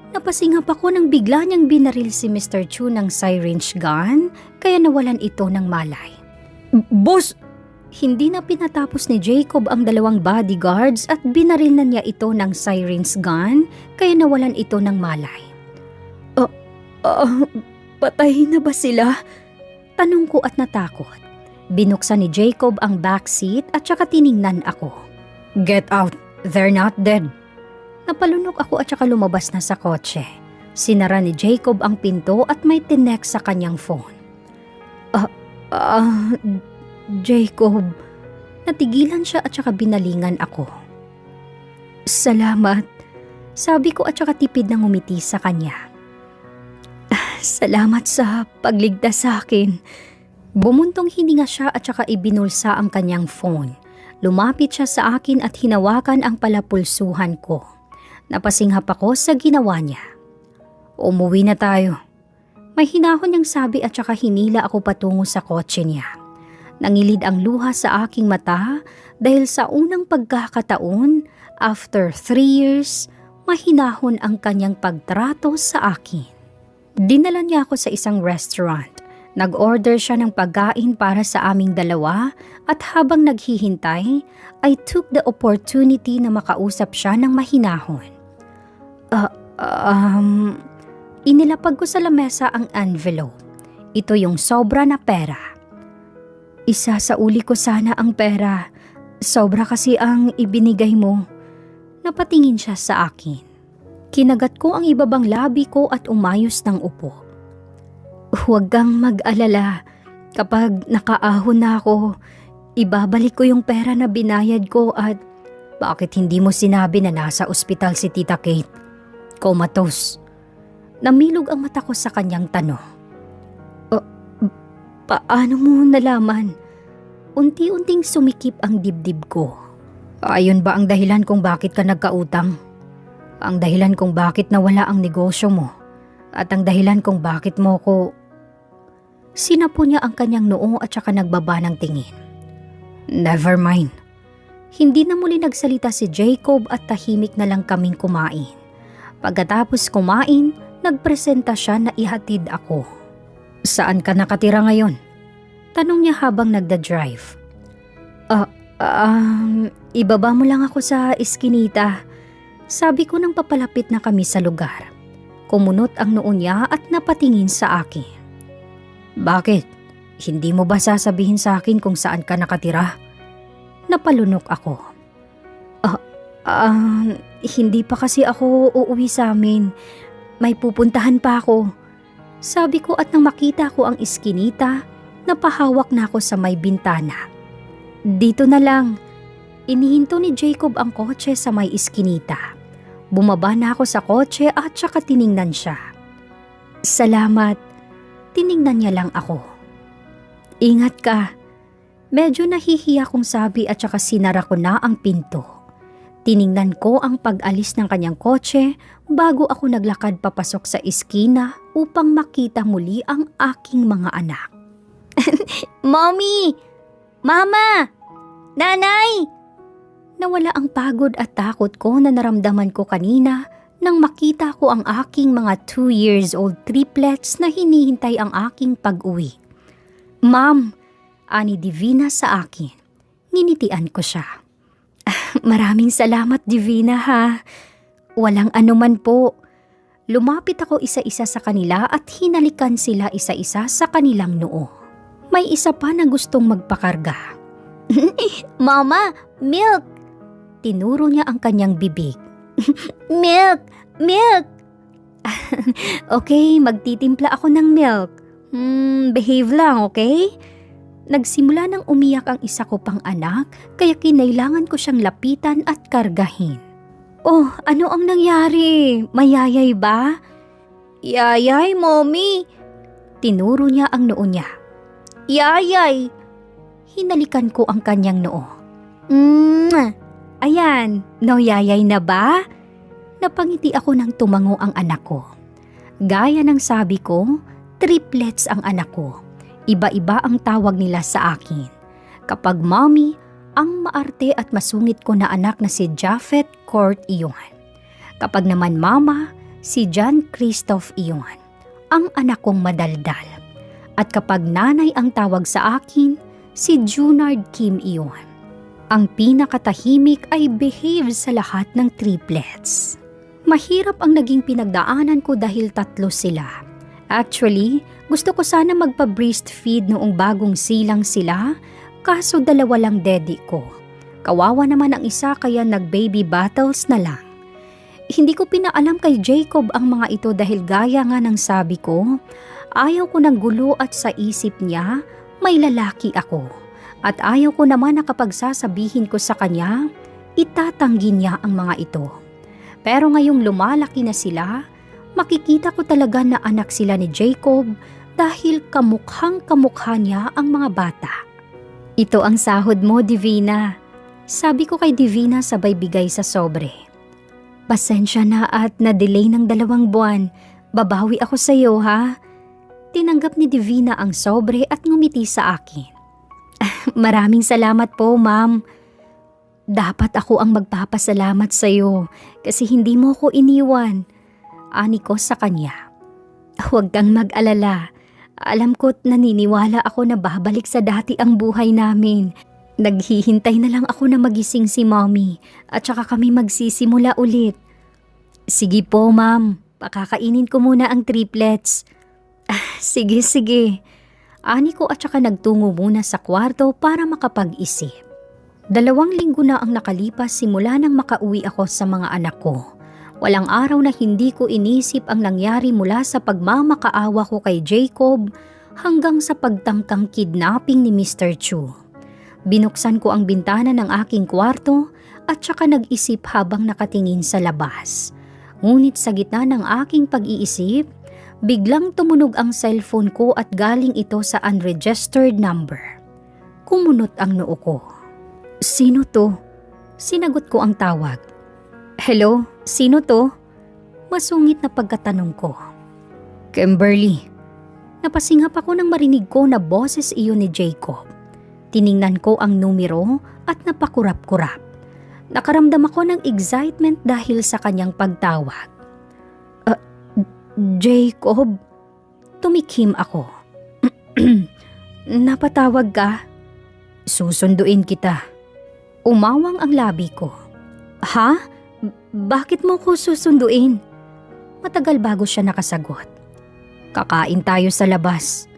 Speaker 2: Napasingap ako nang bigla niyang binaril si Mr. Chu ng syringe gun kaya nawalan ito ng malay. Boss! Hindi na pinatapos ni Jacob ang dalawang bodyguards at binaril na niya ito ng syringe gun kaya nawalan ito ng malay. Patay na ba sila? Tanong ko at natakot. Binuksan ni Jacob ang backseat at saka tiningnan ako. Get out! They're not dead! Napalunok ako at saka lumabas na sa kotse. Sinara ni Jacob ang pinto at may tinek sa kanyang phone. Jacob. Natigilan siya at saka binalingan ako. Salamat. Sabi ko at saka tipid na ngumiti sa kanya. Salamat sa pagligtas sa akin. Bumuntong hininga siya at saka ibinulsa ang kanyang phone. Lumapit siya sa akin at hinawakan ang palapulsuhan ko. Napasinghap ako sa ginawa niya. Umuwi na tayo. May hinahon niyang sabi at saka hinila ako patungo sa kotse niya. Nangilid ang luha sa aking mata dahil sa unang pagkakataon, after 3 years, mahinahon ang kanyang pagtrato sa akin. Dinala niya ako sa isang restaurant. Nag-order siya ng pagkain para sa aming dalawa at habang naghihintay, I took the opportunity na makausap siya ng mahinahon. Inilapag ko sa lamesa ang envelope. Ito yung sobra na pera. Isa sa uli ko sana ang pera. Sobra kasi ang ibinigay mo. Napatingin siya sa akin. Kinagat ko ang ibabang labi ko at umayos ng upo. Huwag kang mag-alala. Kapag nakaahon na ako, ibabalik ko yung pera na binayad ko at bakit hindi mo sinabi na nasa ospital si Tita Kate? Comatose. Namilog ang mata ko sa kanyang tanong. "O, paano mo nalaman?" Unti-unting sumikip ang dibdib ko. "Ayon ba ang dahilan kung bakit ka nagkautang? Ang dahilan kung bakit nawala ang negosyo mo? At ang dahilan kung bakit mo ko..." Sinapo niya ang kanyang noo at saka nagbaba ng tingin. "Never mind." Hindi na muli nagsalita si Jacob at tahimik na lang kaming kumain. Pagkatapos kumain, nagpresenta siya na ihatid ako. "Saan ka nakatira ngayon?" Tanong niya habang nagda-drive. Ibaba mo lang ako sa iskinita." Sabi ko nang papalapit na kami sa lugar. Kumunot ang noo niya at napatingin sa akin. "Bakit? Hindi mo ba sasabihin sa akin kung saan ka nakatira?" Napalunok ako. Hindi pa kasi ako uuwi sa amin. May pupuntahan pa ako." Sabi ko at nang makita ko ang iskinita, napahawak na ako sa may bintana. "Dito na lang." Inihinto ni Jacob ang kotse sa may iskinita. Bumaba na ako sa kotse at saka tiningnan siya. "Salamat." Tiningnan niya lang ako. "Ingat ka." Medyo nahihiya kong sabi at saka sinara ko na ang pinto. Tiningnan ko ang pag-alis ng kanyang kotse bago ako naglakad papasok sa iskina upang makita muli ang aking mga anak. "Mommy! Mama! Nanay!" Nawala ang pagod at takot ko na naramdaman ko kanina nang makita ko ang aking mga 2 years old triplets na hinihintay ang aking pag-uwi. "Ma'am," ani Divina sa akin. Nginitian ko siya. "Maraming salamat, Divina, ha." "Walang anuman po." Lumapit ako isa-isa sa kanila at hinalikan sila isa-isa sa kanilang noo. May isa pa na gustong magpakarga. "Mama, milk!" Tinuro niya ang kanyang bibig. "Milk! Milk!" "Okay, magtitimpla ako ng milk. Behave lang, okay?" Nagsimula nang umiyak ang isa ko pang anak, kaya kinailangan ko siyang lapitan at kargahin. "Oh, ano ang nangyari? Mayayay ba?" "Yayay, mommy!" Tinuro niya ang noo niya. "Yayay!" Hinalikan ko ang kanyang noo. Ayan, no yayay na ba?" Napangiti ako nang tumango ang anak ko. Gaya ng sabi ko, triplets ang anak ko. Iba-iba ang tawag nila sa akin. Kapag mommy, ang maarte at masungit ko na anak na si Japhet Court iyon. Kapag naman mama, si John Christoph iyon, ang anak kong madaldal. At kapag nanay ang tawag sa akin, si Junard Kim iyon. Ang pinakatahimik ay behave sa lahat ng triplets. Mahirap ang naging pinagdaanan ko dahil 3 sila. Actually, gusto ko sana magpa-breastfeed noong bagong silang sila, kaso 2 lang daddy ko. Kawawa naman ang isa kaya nag-baby battles na lang. Hindi ko pinaalam kay Jacob ang mga ito dahil gaya nga ng sabi ko, ayaw ko ng gulo at sa isip niya, may lalaki ako. At ayaw ko naman na kapag sasabihin ko sa kanya, itatanggi niya ang mga ito. Pero ngayong lumalaki na sila, makikita ko talaga na anak sila ni Jacob dahil kamukhang-kamukha niya ang mga bata. "Ito ang sahod mo, Divina." Sabi ko kay Divina sabay bigay sa sobre. "Pasensya na at na-delay ng 2 buwan. Babawi ako sa iyo, ha?" Tinanggap ni Divina ang sobre at ngumiti sa akin. "Maraming salamat po, ma'am." "Dapat ako ang magpapasalamat sa iyo kasi hindi mo ko iniwan." Ani ko sa kanya. "Huwag kang mag-alala. Alam ko't naniniwala ako na babalik sa dati ang buhay namin. Naghihintay na lang ako na magising si mommy at saka kami magsisimula ulit." "Sige po, ma'am. Pakakainin ko muna ang triplets." Sige. Ani ko at saka nagtungo muna sa kwarto para makapag-isip. 2 linggo na ang nakalipas simula nang makauwi ako sa mga anak ko. Walang araw na hindi ko inisip ang nangyari mula sa pagmamakaawa ko kay Jacob hanggang sa pagtangkang kidnapping ni Mr. Chu. Binuksan ko ang bintana ng aking kwarto at saka nag-isip habang nakatingin sa labas. Ngunit sa gitna ng aking pag-iisip, biglang tumunog ang cellphone ko at galing ito sa unregistered number. Kumunot ang noo ko. Sino to? Sinagot ko ang tawag. Hello, sino to? Masungit na pagkatanong ko. Kimberly. Napasingap ako nang marinig ko na boses iyon ni Jacob. Tiningnan ko ang numero at napakurap-kurap. Nakaramdam ako ng excitement dahil sa kanyang pagtawag. Jacob? Tumikhim ako. Napatawag ka? Susunduin kita. Umawang ang labi ko. Ha? Bakit mo ko susunduin? Matagal bago siya nakasagot. Kakain tayo sa labas.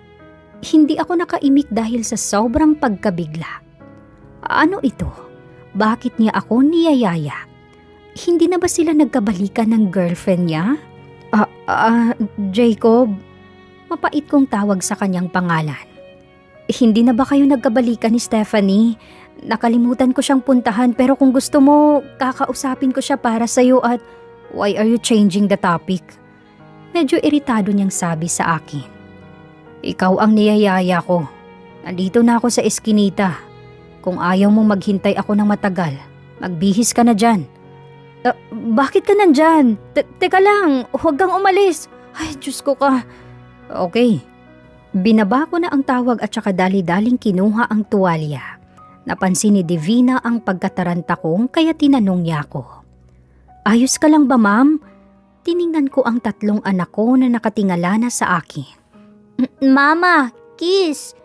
Speaker 2: Hindi ako nakaimik dahil sa sobrang pagkabigla. Ano ito? Bakit niya ako niyayaya? Hindi na ba sila nagkabalikan ng girlfriend niya? Jacob. Mapait kong tawag sa kanyang pangalan. Hindi na ba kayo nagkabalikan ni Stephanie? Nakalimutan ko siyang puntahan pero kung gusto mo, kakausapin ko siya para sa'yo at why are you changing the topic? Medyo iritado niyang sabi sa akin. Ikaw ang niyayaya ko. Nandito na ako sa eskinita. Kung ayaw mong maghintay ako ng matagal, magbihis ka na dyan. Bakit ka nandyan? Teka lang, huwag kang umalis. Ay, Diyos ko ka. Okay. Binaba ko na ang tawag at saka dali-daling kinuha ang tuwalya. Napansin ni Divina ang pagkataranta ko kaya tinanong niya ako. Ayos ka lang ba, ma'am? Tiningnan ko ang 3 anak ko na nakatingala na sa akin. Mama, kiss.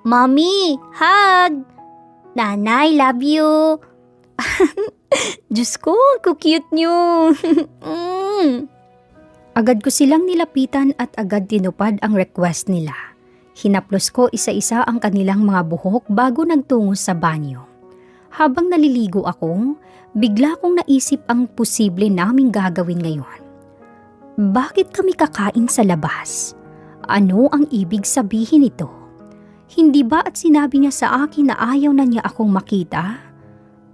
Speaker 2: Mommy, hug. Nanay, love you. Diyos ko, cute niyo. Agad ko silang nilapitan at agad tinupad ang request nila. Hinaplos ko isa-isa ang kanilang mga buhok bago nagtungo sa banyo. Habang naliligo ako, bigla kong naisip ang posible naming gagawin ngayon. Bakit kami kakain sa labas? Ano ang ibig sabihin nito? Hindi ba at sinabi niya sa akin na ayaw na niya akong makita?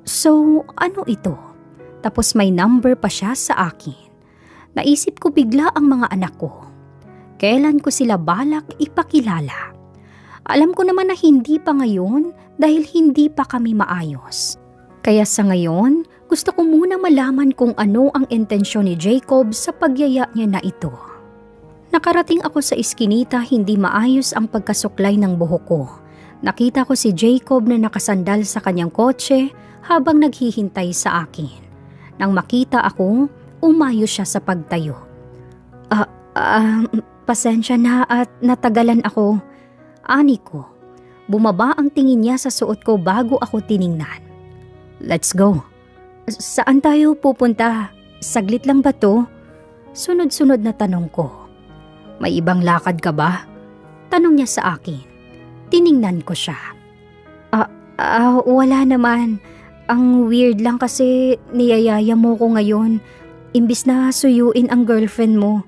Speaker 2: So, ano ito? Tapos may number pa siya sa akin. Naisip ko bigla ang mga anak ko. Kailan ko sila balak ipakilala? Alam ko naman na hindi pa ngayon dahil hindi pa kami maayos. Kaya sa ngayon, gusto ko muna malaman kung ano ang intensyon ni Jacob sa pagyaya niya na ito. Nakarating ako sa iskinita, hindi maayos ang pagkasuklay ng buhok ko. Nakita ko si Jacob na nakasandal sa kanyang kotse habang naghihintay sa akin. Nang makita ako, umayo siya sa pagtayo. Pasensya na at natagalan ako. Ani ko. Bumaba ang tingin niya sa suot ko bago ako tiningnan. Let's go. Saan tayo pupunta? Saglit lang ba to? Sunod-sunod na tanong ko. May ibang lakad ka ba? Tanong niya sa akin. Tiningnan ko siya. Wala naman. Ang weird lang kasi niyayaya mo ko ngayon. Imbis na suyuin ang girlfriend mo.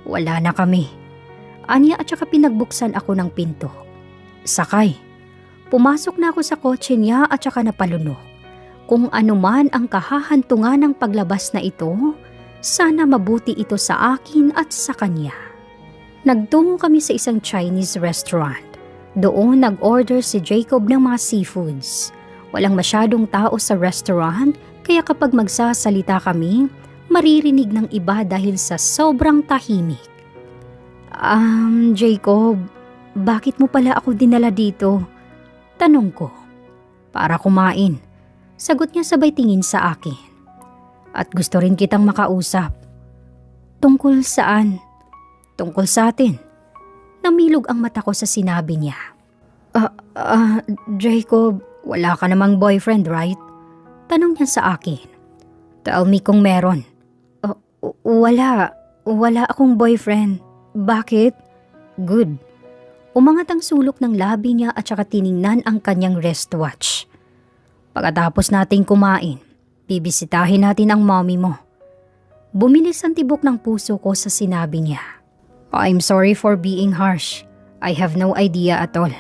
Speaker 2: Wala na kami. Anya at saka pinagbuksan ako ng pinto. Sakay. Pumasok na ako sa kotse niya at saka napalunok. Kung ano man ang kahahantungan ng paglabas na ito, sana mabuti ito sa akin at sa kanya. Nagtungo kami sa isang Chinese restaurant. Doon nag-order si Jacob ng mga seafoods. Walang masyadong tao sa restaurant kaya kapag magsasalita kami, maririnig ng iba dahil sa sobrang tahimik. Jacob, bakit mo pala ako dinala dito? Tanong ko. Para kumain. Sagot niya sabay tingin sa akin. At gusto rin kitang makausap. Tungkol saan? Tungkol sa atin. Namilog ang mata ko sa sinabi niya. Jacob, wala ka namang boyfriend, right? Tanong niya sa akin. Tell me kung meron. Wala akong boyfriend. Bakit? Good. Umangat ang sulok ng labi niya at saka tiningnan ang kanyang wristwatch. Pagkatapos nating kumain, bibisitahin natin ang mommy mo. Bumilis ang tibok ng puso ko sa sinabi niya. I'm sorry for being harsh. I have no idea at all.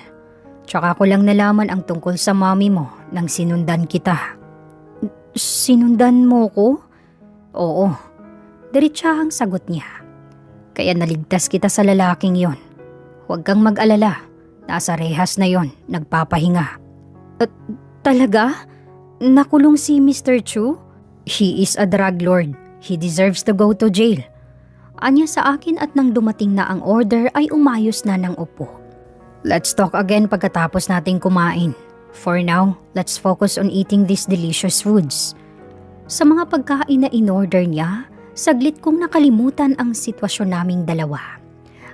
Speaker 2: Tsaka ko lang nalaman ang tungkol sa mommy mo nang sinundan kita. Sinundan mo ko? Oo. Diretsahang sagot niya. Kaya naligtas kita sa lalaking yon. Huwag kang mag-alala. Nasa rehas na yon, nagpapahinga. Talaga? Nakulong si Mr. Chu? He is a drug lord. He deserves to go to jail. Anya sa akin at nang dumating na ang order ay umayos na ng upo. Let's talk again pagkatapos nating kumain. For now, let's focus on eating these delicious foods. Sa mga pagkain na in-order niya, saglit kong nakalimutan ang sitwasyon naming dalawa.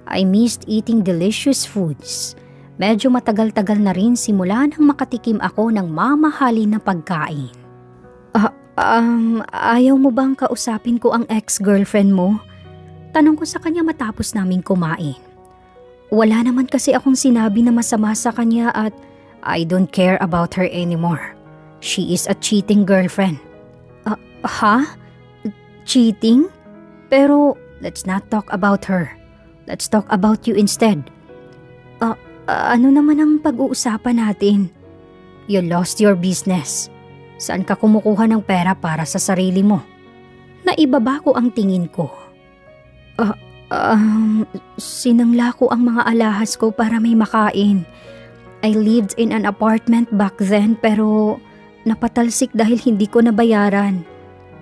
Speaker 2: I missed eating delicious foods. Medyo matagal-tagal na rin simula nang makatikim ako ng mamahalin na pagkain. Ayaw mo bang kausapin ko ang ex-girlfriend mo? Tanong ko sa kanya matapos naming kumain. Wala naman kasi akong sinabi na masama sa kanya at I don't care about her anymore. She is a cheating girlfriend. Ha? Cheating? Pero let's not talk about her. Let's talk about you instead. Ano naman ang pag-uusapan natin? You lost your business. Saan ka kumukuha ng pera para sa sarili mo? Naibaba ko ang tingin ko. Sinangla ko ang mga alahas ko para may makain. I lived in an apartment back then pero napatalsik dahil hindi ko nabayaran.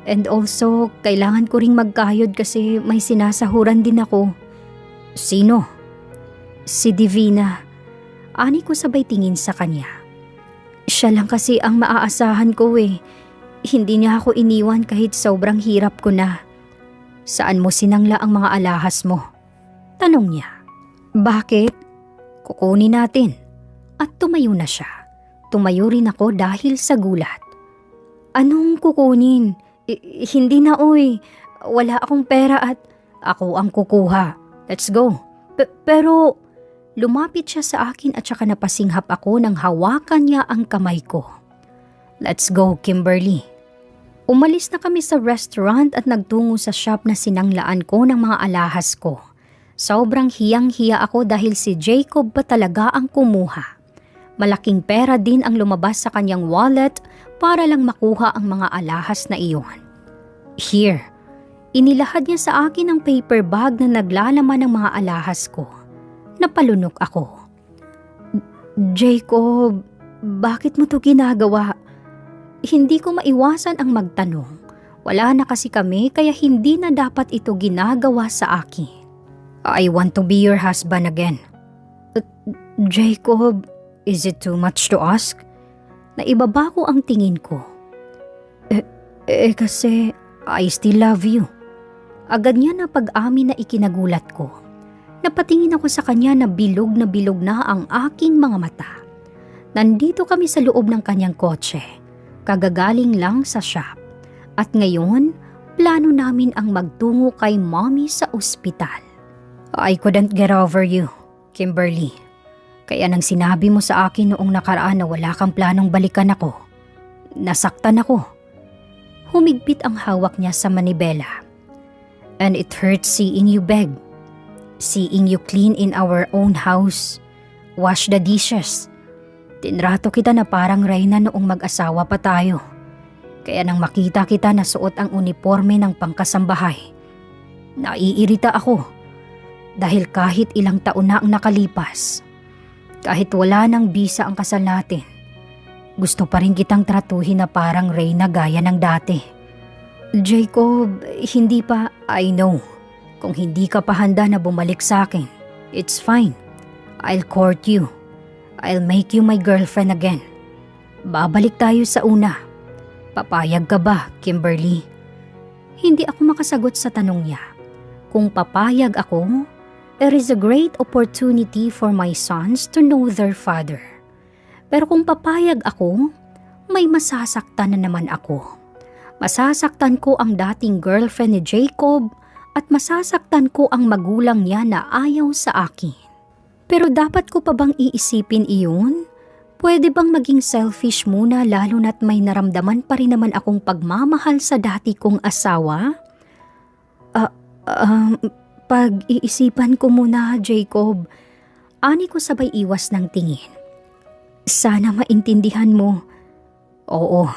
Speaker 2: And also, kailangan ko ring magkayod kasi may sinasahuran din ako. Sino? Si Divina. Ani ko sabay tingin sa kanya. Siya lang kasi ang maaasahan ko eh. Hindi niya ako iniwan kahit sobrang hirap ko na. Saan mo sinangla ang mga alahas mo? Tanong niya. Bakit? Kukunin natin. At tumayo na siya. Tumayo rin ako dahil sa gulat. Anong kukunin? Hindi na oy. Wala akong pera at ako ang kukuha. Let's go. Pero lumapit siya sa akin at saka napasinghap ako nang hawakan niya ang kamay ko. Let's go, Kimberly. Umalis na kami sa restaurant at nagtungo sa shop na sinanglaan ko ng mga alahas ko. Sobrang hiyang-hiya ako dahil si Jacob pa talaga ang kumuha. Malaking pera din ang lumabas sa kanyang wallet para lang makuha ang mga alahas na iyon. Here, inilahad niya sa akin ang paper bag na naglalaman ng mga alahas ko. Napalunok ako. Jacob, bakit mo to ginagawa? Hindi ko maiwasan ang magtanong. Wala na kasi kami kaya hindi na dapat ito ginagawa sa akin. I want to be your husband again. Jacob, is it too much to ask? Naibaba ko ang tingin ko. Kasi I still love you. Agad niya na pag-amin na ikinagulat ko. Napatingin ako sa kanya na bilog na ang aking mga mata. Nandito kami sa loob ng kanyang kotse. Kagagaling lang sa shop. At ngayon, plano namin ang magtungo kay mommy sa ospital. I couldn't get over you, Kimberly. Kaya nang sinabi mo sa akin noong nakaraan na wala kang planong balikan ako, nasaktan ako. Humigpit ang hawak niya sa manibela. And it hurts seeing you beg. Seeing you clean in our own house. Wash the dishes. Tinrato kita na parang reyna noong mag-asawa pa tayo. Kaya nang makita kita na suot ang uniforme ng pangkasambahay, naiirita ako. Dahil kahit ilang taon na ang nakalipas, kahit wala nang bisa ang kasal natin, gusto pa rin kitang tratuhin na parang reyna gaya ng dati. Jacob, hindi pa. I know. Kung hindi ka pa handa na bumalik sa akin, it's fine. I'll court you. I'll make you my girlfriend again. Babalik tayo sa una. Papayag ka ba, Kimberly? Hindi ako makasagot sa tanong niya. Kung papayag ako, there is a great opportunity for my sons to know their father. Pero kung papayag ako, may masasaktan na naman ako. Masasaktan ko ang dating girlfriend ni Jacob at masasaktan ko ang magulang niya na ayaw sa akin. Pero dapat ko pa bang iisipin iyon? Pwede bang maging selfish muna lalo na't may naramdaman pa rin naman akong pagmamahal sa dati kong asawa? Pag-iisipan ko muna, Jacob. Ani ko sabay iwas ng tingin. Sana maintindihan mo. Oo,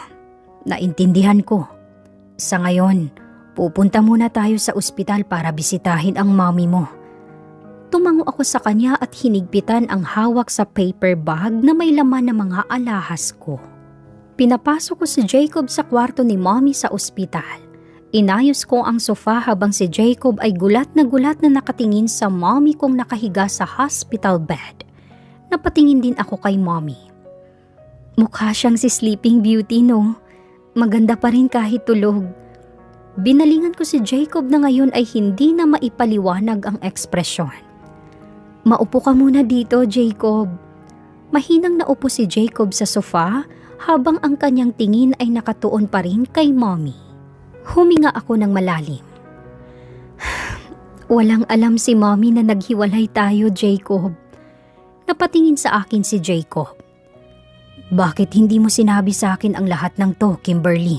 Speaker 2: naintindihan ko. Sa ngayon, Pupunta muna tayo sa ospital para bisitahin ang mommy mo. Tumango ako sa kanya at hinigpitan ang hawak sa paper bag na may laman ng mga alahas ko. Pinapasok ko si Jacob sa kwarto ni mommy sa ospital. Inayos ko ang sofa habang si Jacob ay gulat na nakatingin sa mommy kong nakahiga sa hospital bed. Napatingin din ako kay mommy. Mukha siyang si Sleeping Beauty, no? Maganda pa rin kahit tulog. Binalingan ko si Jacob na ngayon ay hindi na maipaliwanag ang ekspresyon. Maupo ka muna dito, Jacob. Mahinang naupo si Jacob sa sofa habang ang kanyang tingin ay nakatuon pa rin kay mommy. Huminga ako ng malalim. Walang alam si mommy na naghiwalay tayo, Jacob. Napatingin sa akin si Jacob. Bakit hindi mo sinabi sa akin ang lahat ng to, Kimberly?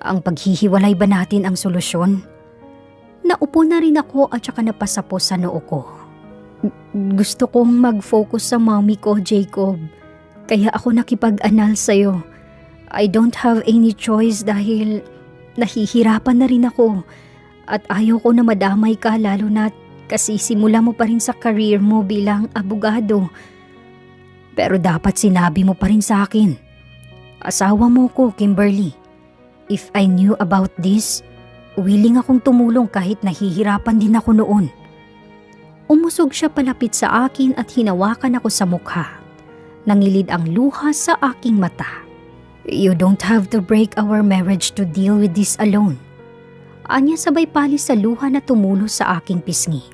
Speaker 2: Ang paghihiwalay ba natin ang solusyon? Naupo na rin ako at saka napasapo sa noo ko. Gusto kong mag-focus sa mommy ko, Jacob. Kaya ako nakipag-anal sa'yo. I don't have any choice dahil nahihirapan na rin ako. At ayaw ko na madamay ka lalo na kasi simula mo pa rin sa career mo bilang abogado. Pero dapat sinabi mo pa rin sa akin. Asawa mo ko, Kimberly. If I knew about this, willing akong tumulong kahit nahihirapan din ako noon. Umusog siya palapit sa akin at hinawakan ako sa mukha. Nangilid ang luha sa aking mata. You don't have to break our marriage to deal with this alone. Anya sabay palis sa luha na tumulo sa aking pisngi.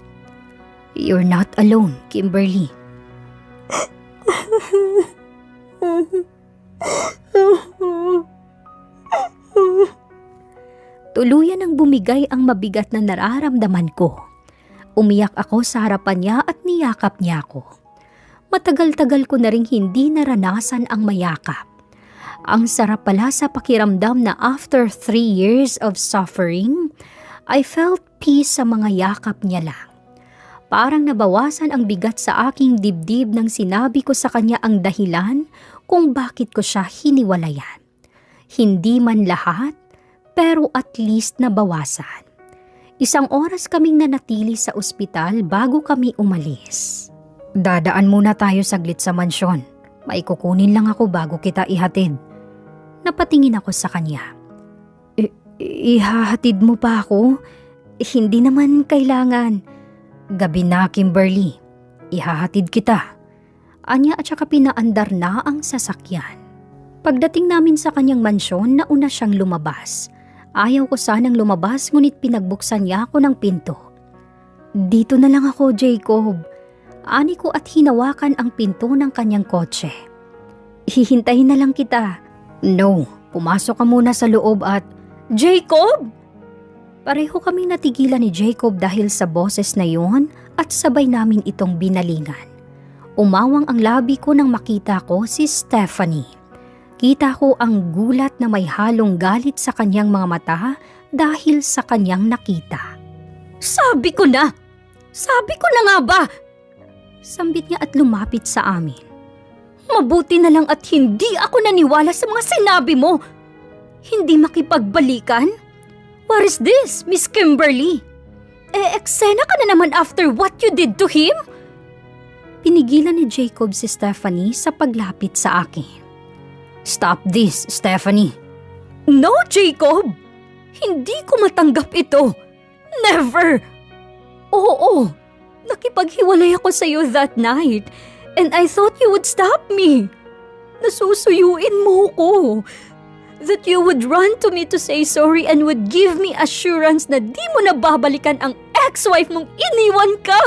Speaker 2: You're not alone, Kimberly. Tuluyan ang bumigay ang mabigat na nararamdaman ko. Umiyak ako sa harapan niya at niyakap niya ako. Matagal-tagal ko na ring hindi naranasan ang mayakap. Ang sarap pala sa pakiramdam na after 3 years of suffering, I felt peace sa mga yakap niya lang. Parang nabawasan ang bigat sa aking dibdib nang sinabi ko sa kanya ang dahilan kung bakit ko siya hiniwalayan. Hindi man lahat, pero at least nabawasan. 1 oras kaming nanatili sa ospital bago kami umalis. Dadaan muna tayo saglit sa mansyon. May kukunin lang ako bago kita ihatid. Napatingin ako sa kanya. Ihahatid mo pa ako? Hindi naman kailangan. Gabi na, Kimberly. Ihahatid kita. Anya at saka pinaandar na ang sasakyan. Pagdating namin sa kanyang mansyon, nauna siyang lumabas. Ayaw ko sanang lumabas ngunit pinagbuksan niya ako ng pinto. Dito na lang ako, Jacob. Ani ko at hinawakan ang pinto ng kanyang kotse. Hihintayin na lang kita. No, pumasok ka muna sa loob at... Jacob! Pareho kaming natigilan ni Jacob dahil sa boses na yun at sabay namin itong binalingan. Umawang ang labi ko nang makita ko si Stephanie. Kita ko ang gulat na may halong galit sa kanyang mga mata dahil sa kanyang nakita. Sabi ko na! Sabi ko na nga ba? Sambit niya at lumapit sa amin. Mabuti na lang at hindi ako naniwala sa mga sinabi mo. Hindi makipagbalikan? What is this, Miss Kimberly? Eksena ka na naman after what you did to him? Pinigilan ni Jacob si Stephanie sa paglapit sa akin. Stop this, Stephanie. No, Jacob! Hindi ko matanggap ito. Never! Oo, nakipaghiwalay ako sa iyo that night and I thought you would stop me. Nasusuyuin mo ko. That you would run to me to say sorry and would give me assurance na di mo na babalikan ang ex-wife mong iniwan ka.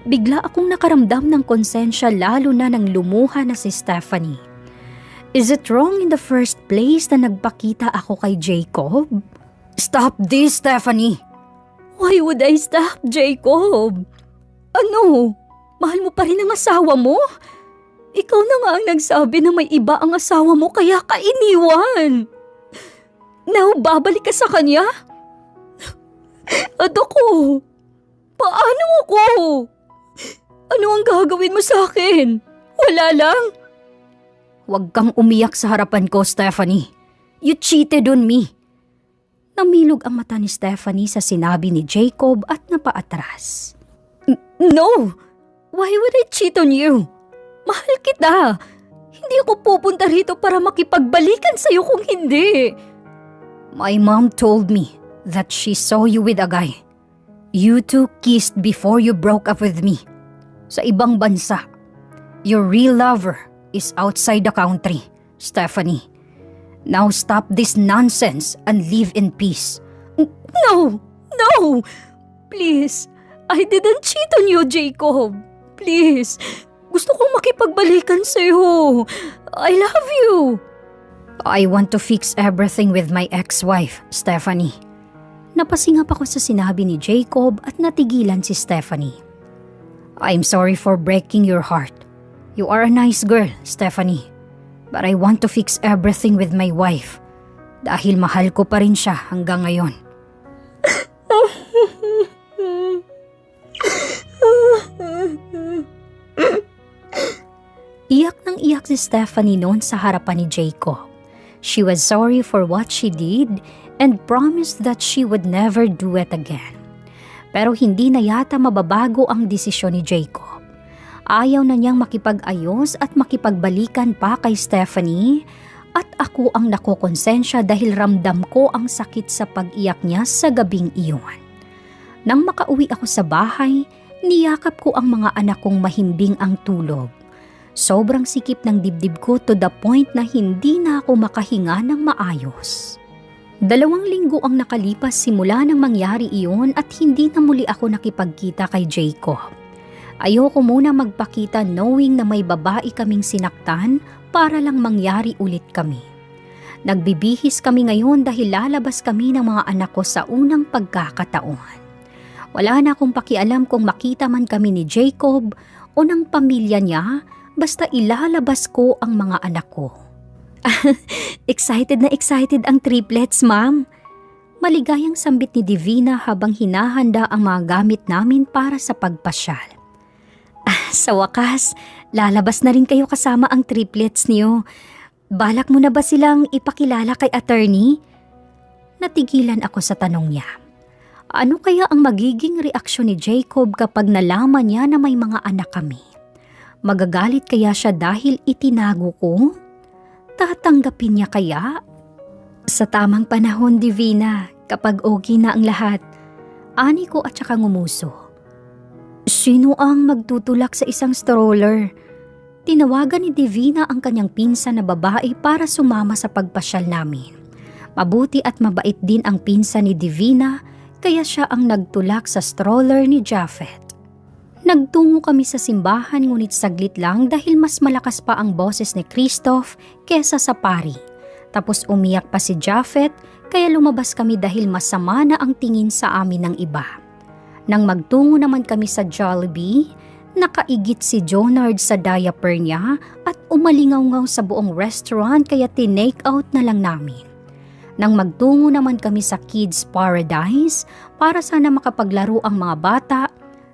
Speaker 2: Bigla akong nakaramdam ng konsensya lalo na nang lumuha na si Stephanie. Is it wrong in the first place na nagpakita ako kay Jacob? Stop this, Stephanie! Why would I stop, Jacob? Ano? Mahal mo pa rin ang asawa mo? Ikaw na nga ang nagsabi na may iba ang asawa mo kaya ka iniwan. Now, babalik ka sa kanya? At ako? Paano ako? Ano ang gagawin mo sa akin? Wala lang? Huwag kang umiyak sa harapan ko, Stephanie. You cheated on me. Namilog ang mata ni Stephanie sa sinabi ni Jacob at napaatras. No! Why would I cheat on you? Mahal kita. Hindi ako pupunta rito para makipagbalikan sa'yo kung hindi. My mom told me that she saw you with a guy. You two kissed before you broke up with me. Sa ibang bansa. Your real lover is outside the country, Stephanie. Now stop this nonsense and live in peace. No! No! Please, I didn't cheat on you, Jacob. Please, gusto kong makipagbalikan sa'yo. I love you. I want to fix everything with my ex-wife, Stephanie. Napasingap ako sa sinabi ni Jacob at natigilan si Stephanie. I'm sorry for breaking your heart. You are a nice girl, Stephanie. But I want to fix everything with my wife. Dahil mahal ko pa rin siya hanggang ngayon. Iyak nang iyak si Stephanie noon sa harapan ni Jacob. She was sorry for what she did and promised that she would never do it again. Pero hindi na yata mababago ang desisyon ni Jacob. Ayaw na niyang makipag-ayos at makipagbalikan pa kay Stephanie at ako ang nakokonsensya dahil ramdam ko ang sakit sa pag-iyak niya sa gabing iyon. Nang makauwi ako sa bahay, niyakap ko ang mga anak kong mahimbing ang tulog. Sobrang sikip ng dibdib ko to the point na hindi na ako makahinga ng maayos. 2 linggo ang nakalipas simula nang mangyari iyon at hindi na muli ako nakipagkita kay Jacob. Ayoko muna magpakita knowing na may babae kaming sinaktan para lang mangyari ulit kami. Nagbibihis kami ngayon dahil lalabas kami ng mga anak ko sa unang pagkakataon. Wala na akong pakialam kung makita man kami ni Jacob o ng pamilya niya, basta ilalabas ko ang mga anak ko. Excited na excited ang triplets, ma'am. Maligayang sambit ni Divina habang hinahanda ang mga gamit namin para sa pagpasyal. Sa wakas, lalabas na rin kayo kasama ang triplets niyo. Balak mo na ba silang ipakilala kay attorney? Natigilan ako sa tanong niya. Ano kaya ang magiging reaksyon ni Jacob kapag nalaman niya na may mga anak kami? Magagalit kaya siya dahil itinago ko? Tatanggapin niya kaya? Sa tamang panahon, Divina, kapag okay na ang lahat, ani ko at saka ngumuso. Sino ang magtutulak sa isang stroller? Tinawagan ni Divina ang kanyang pinsan na babae para sumama sa pagpasyal namin. Mabuti at mabait din ang pinsan ni Divina kaya siya ang nagtulak sa stroller ni Japheth. Nagtungo kami sa simbahan ngunit saglit lang dahil mas malakas pa ang boses ni Christoph kesa sa pari. Tapos umiyak pa si Japheth kaya lumabas kami dahil masama na ang tingin sa amin ng iba. Nang magtungo naman kami sa Jollibee, nakaigit si Jonard sa diaper niya at umalingaw-ngaw sa buong restaurant kaya tinake out na lang namin. Nang magtungo naman kami sa Kids Paradise para sana makapaglaro ang mga bata,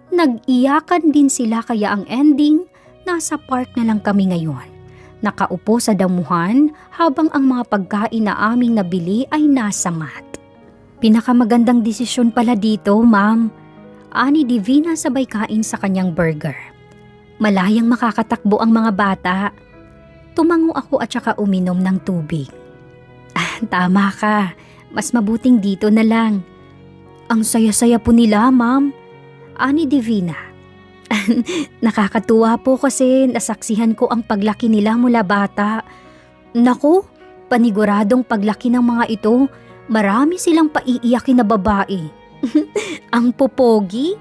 Speaker 2: nag-iyakan din sila kaya ang ending, nasa park na lang kami ngayon. Nakaupo sa damuhan habang ang mga pagkain na aming nabili ay nasa mat. Pinakamagandang desisyon pala dito, ma'am. Ani Divina sabay kain sa kanyang burger. Malayang makakatakbo ang mga bata. Tumango ako at saka uminom ng tubig. Tama ka. Mas mabuting dito na lang. Ang saya-saya po nila, ma'am. Ani Divina. Nakakatuwa po kasi nasaksihan ko ang paglaki nila mula bata. Naku, paniguradong paglaki ng mga ito, marami silang paiiyakin na babae. Ang popogi?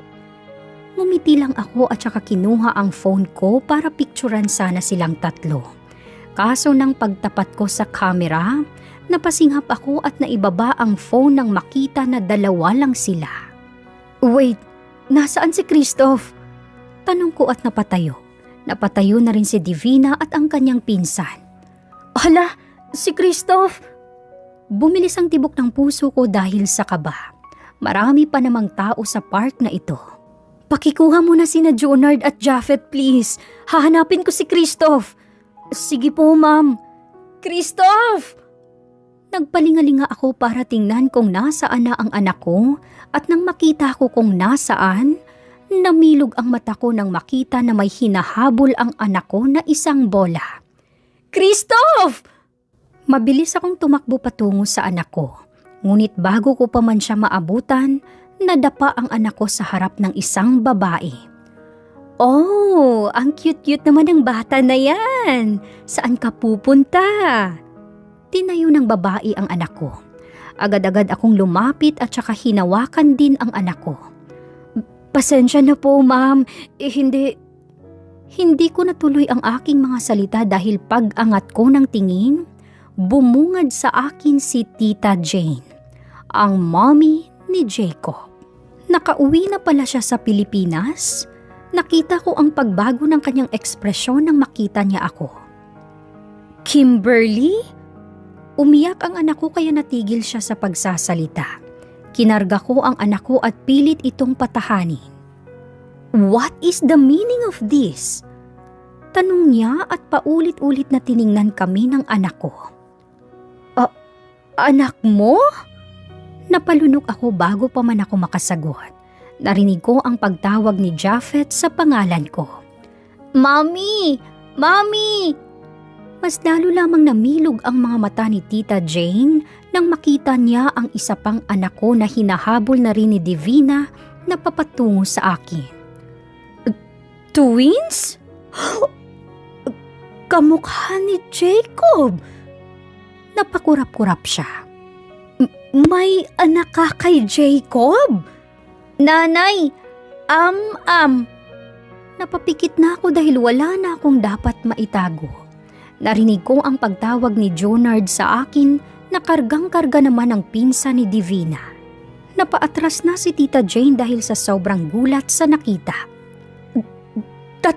Speaker 2: Ngumiti lang ako at saka kinuha ang phone ko para picturean sana silang tatlo. Kaso nang pagtapat ko sa camera, napasinghap ako at naibaba ang phone nang makita na 2 lang sila. Wait, nasaan si Christoph? Tanong ko at napatayo. Napatayo na rin si Divina at ang kanyang pinsan. Hala, si Christoph! Bumilis ang tibok ng puso ko dahil sa kaba. Marami pa namang tao sa park na ito. Pakikuha mo na sina Jonard at Japheth, please. Hahanapin ko si Christoph. Sige po, ma'am. Christoph! Nagpalingalinga ako para tingnan kung nasaan na ang anak ko at nang makita ko kung nasaan, namilog ang mata ko nang makita na may hinahabol ang anak ko na isang bola. Christoph! Mabilis akong tumakbo patungo sa anak ko. Ngunit bago ko pa man siya maabutan, nadapa ang anak ko sa harap ng isang babae. Oh, ang cute-cute naman ng bata na yan. Saan ka pupunta? Tinayo ng babae ang anak ko. Agad-agad akong lumapit at saka hinawakan din ang anak ko. Pasensya na po, ma'am. Hindi ko natuloy ang aking mga salita dahil pag-angat ko ng tingin, bumungad sa akin si Tita Jane, ang mommy ni Jacob. Nakauwi na pala siya sa Pilipinas. Nakita ko ang pagbago ng kanyang ekspresyon nang makita niya ako. Kimberly? Umiyak ang anak ko kaya natigil siya sa pagsasalita. Kinarga ko ang anak ko at pilit itong patahanin. What is the meaning of this? Tanong niya at paulit-ulit na tiningnan kami ng anak ko. Anak mo? Napalunok ako bago pa man ako makasagot. Narinig ko ang pagtawag ni Japhet sa pangalan ko. Mommy! Mommy! Mas lalo lamang namilog ang mga mata ni Tita Jane nang makita niya ang isa pang anak ko na hinahabol na rin ni Divina na papatungo sa akin. Twins? Kamukha ni Jacob! Napakurap-kurap siya. May anak ka kay Jacob? Nanay, Napapikit na ako dahil wala na akong dapat maitago. Narinig ko ang pagtawag ni Jonard sa akin na kargang-karga naman ang pinsa ni Divina. Napaatras na si Tita Jane dahil sa sobrang gulat sa nakita. 3!